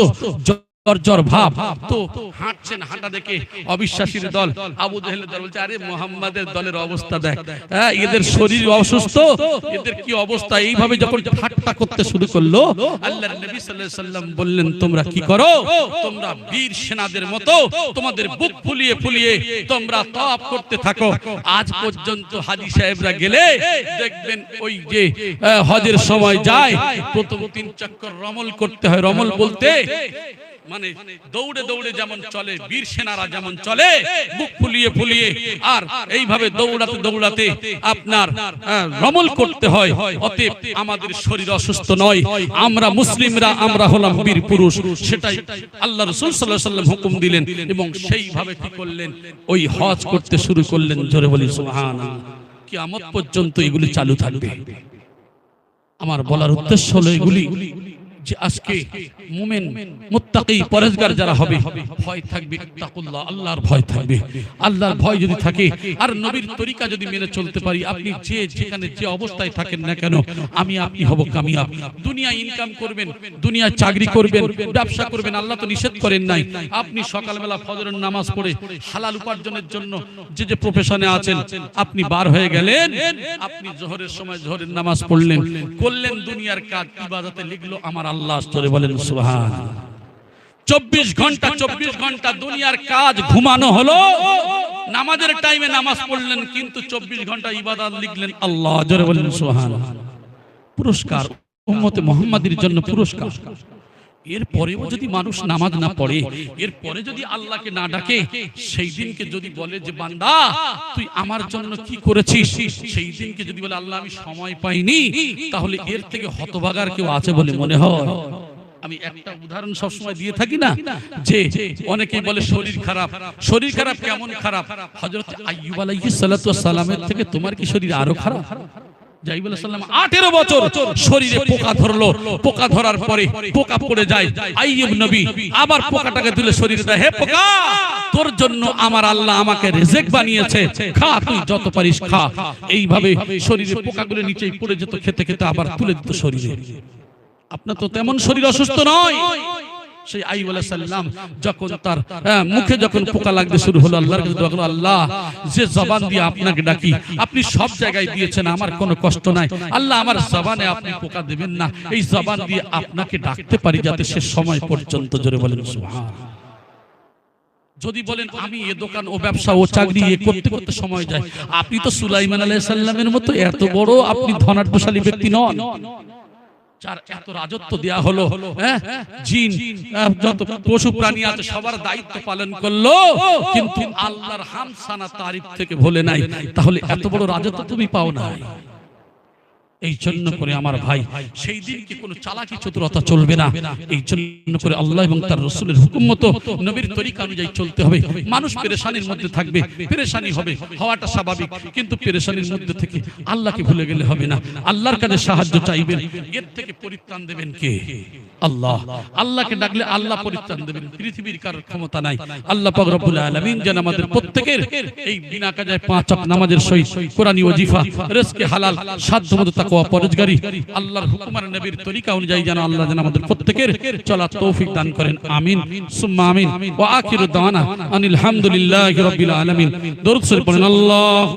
জ্বর ভাব, তো হাঁটছেন, হাঁটা দেখে অবিশ্বাসীর দল, আবু জাহেলের দল বলছে, আরে মুহাম্মাদের দলের অবস্থা দেখ, এদের শরীর অসুস্থ, এদের কি অবস্থা। এইভাবে যখন ঠাট্টা করতে শুরু করলো, আল্লাহর নবী সাল্লাল্লাহু আলাইহি সাল্লাম বললেন, তোমরা কি করো? তোমরা বীর সেনাদের মতো তোমাদের বুক ফুলিয়ে ফুলিয়ে তোমরা তাওয়াফ করতে থাকো। আজ পর্যন্ত হাজী সাহেবরা গেলে দেখবেন ওই যে হজের সময় যায়, প্রথম 3 চক্কর রমল করতে হয়। রমল বলতে মানে দৌড়ে দৌড়ে যেমন চলে, বীর সেনারা যেমন চলে বুক ফুলিয়ে ফুলিয়ে, আর এইভাবে দৌড়াতে দৌড়াতে আপনার রমল করতে হয়। অতএব আমাদের শরীর অসুস্থ নয়, আমরা মুসলিমরা, আমরা হলাম বীর পুরুষ। সেটাই আল্লাহ রাসূল সাল্লাল্লাহু আলাইহি ওয়াসাল্লাম হুকুম দিলেন এবং সেইভাবে কি করলেন? ওই হজ করতে শুরু করলেন। জোরে বলি সুবহানাল্লাহ। কিয়ামত পর্যন্ত এগুলি চালু থাকবে। আমার বলার উদ্দেশ্য হলো এগুলি যে আজকে মুমিন মুত্তাকি পরেজগার যারা হবে, ভয় থাকবে, তাকুল্লাহ, আল্লাহর ভয় থাকবে। আল্লাহর ভয় যদি থাকে আর নবীর তরিকা যদি মেনে চলতে পারি, আপনি যে যেখানে যে অবস্থায় থাকেন না কেন, আমি আপনি হব কামিয়াব। দুনিয়া ইনকাম করবেন, দুনিয়া চাকরি করবেন, ব্যবসা করবেন, আল্লাহ তো নিষেধ করেন নাই। আপনি সকালবেলা ফজরের নামাজ পড়ে হালাল উপার্জনের জন্য যে যে প্রফেশনে আছেন, আপনি বার হয়ে গেলেন, আপনি জোহরের সময় জোহরের নামাজ পড়লেন, করলেন দুনিয়ার কাজ, ইবাদতে লিখলো আমার আল্লাহ। জোরে বলেন সুবহানাল্লাহ। 24 ঘন্টা দুনিয়ার কাজ, ঘুমানো হলো, নামাজের টাইমে নামাজ পড়লেন, কিন্তু 24 ঘন্টা ইবাদত লিখলেন আল্লাহ। জোরে বলেন সুবহানাল্লাহ। পুরস্কার উম্মতে মুহাম্মাদীর জন্য পুরস্কার। এরপরেও যদি মানুষ নামাজ না পড়ে, এরপরে যদি আল্লাহকে না ডাকে, সেই দিনকে যদি বলে যে বান্দা তুই আমার জন্য কি করেছিস, সেই দিনকে যদি বলে আল্লাহ আমি সময় পাইনি, তাহলে এর থেকে হতভাগার কেউ আছে বলে মনে হয়? আমি একটা উদাহরণ সবসময় দিয়ে থাকি না, যে অনেকেই বলে শরীর খারাপ। শরীর খারাপ কেমন খারাপ? হযরত আইয়ুব আলাইহিস সালাতু ওয়াস সালামের থেকে তোমার কি শরীর আরো খারাপ? 18 বছর শরীরে পোকা ধরলো, পোকা ধরার পরে পোকা পড়ে যায়, আইয়ুব নবী আবার পোকাটাকে তুলে শরীরে দেয়, হে পোকা, তোর জন্য আমার আল্লাহ আমাকে রিজিক বানিয়েছে, খা, তুই যত পারিস খা। এইভাবে শরীরে পোকাগুলো নিচেই পড়ে যেত, খেতে খেতে আবার তুলে দিত শরীরে। আপনার তো তেমন শরীর অসুস্থ নয়। সেই আইয়ুব আলাইহিস সালাম যখন তার মুখে যখন পোকা লাগতে শুরু হলো, আল্লাহর কাছে দোয়া করলো, আল্লাহ যে জবান দিয়ে আপনাকে ডাকি, আপনি সব জায়গায় দিয়েছেন, আমার কোনো কষ্ট নাই, আল্লাহ আমার জবানে আপনি পোকা দেবেন না, এই জবান দিয়ে আপনাকে ডাকতে পারি যাতে সে সময় পর্যন্ত। জোরে বলেন সুবহানাল্লাহ। যদি বলেন আমি এ দোকান ও ব্যবসা ও চাকরি এ করতে করতে সময় যায়, আপনি তো সুলাইমান আলাইহিস সালামের মতো এত বড় আপনি ধনাঢ্যশালী ব্যক্তি নন, যার এত রাজত্ব দেয়া হলো, জিন যত পশু প্রাণী আছে সবার দায়িত্ব পালন করলো, কিন্তু আল্লাহর হামসানা তারিফ থেকে ভুলে নাই, তাহলে এত বড় রাজত্ব তুমি পাও না। এই জন্য করে আমার ভাই সেই দিন কি কোনো চালাকি চতুরতা চলবে না। এই জন্য করে আল্লাহ এবং তার রাসূলের হুকুম মতো নবীর তরিকা অনুযায়ী চলতে হবে। মানুষ পেরেশানির মধ্যে থাকবে, পেরেশানি হবে, হওয়াটা স্বাভাবিক, কিন্তু পেরেশানির মধ্যে থেকে আল্লাহকে ভুলে গেলে হবে না। আল্লাহর কাছে সাহায্য চাইবেন, এর থেকে পরিত্রাণ দেবেন কে? আল্লাহ। আল্লাহকে ডাকলে আল্লাহ পরিত্রাণ দেবেন, পৃথিবীর কারোর ক্ষমতা নাই। আল্লাহ পাক রব্বুল আলামিন যেন আমাদের প্রত্যেকের এই বিনা কাজায় 5 ওয়াক্ত নামাজের সহিত কোরআনী ওয়াজিফা, রিজকে হালাল, সাধ্যমতো তাকওয়া পরহেজগারি, আল্লাহর হুকুম আর নবীর তরিকা অনুযায়ী যেন আল্লাহ যেন আমাদের প্রত্যেকের চলার তৌফিক দান করেন। আমিন সুম্মা আমিন। ওয়া আখিরু দাওয়ানা আনিল হামদুলিল্লাহি রাব্বিল আলামিন। দরুদ শরীফ পড়েন। আল্লাহ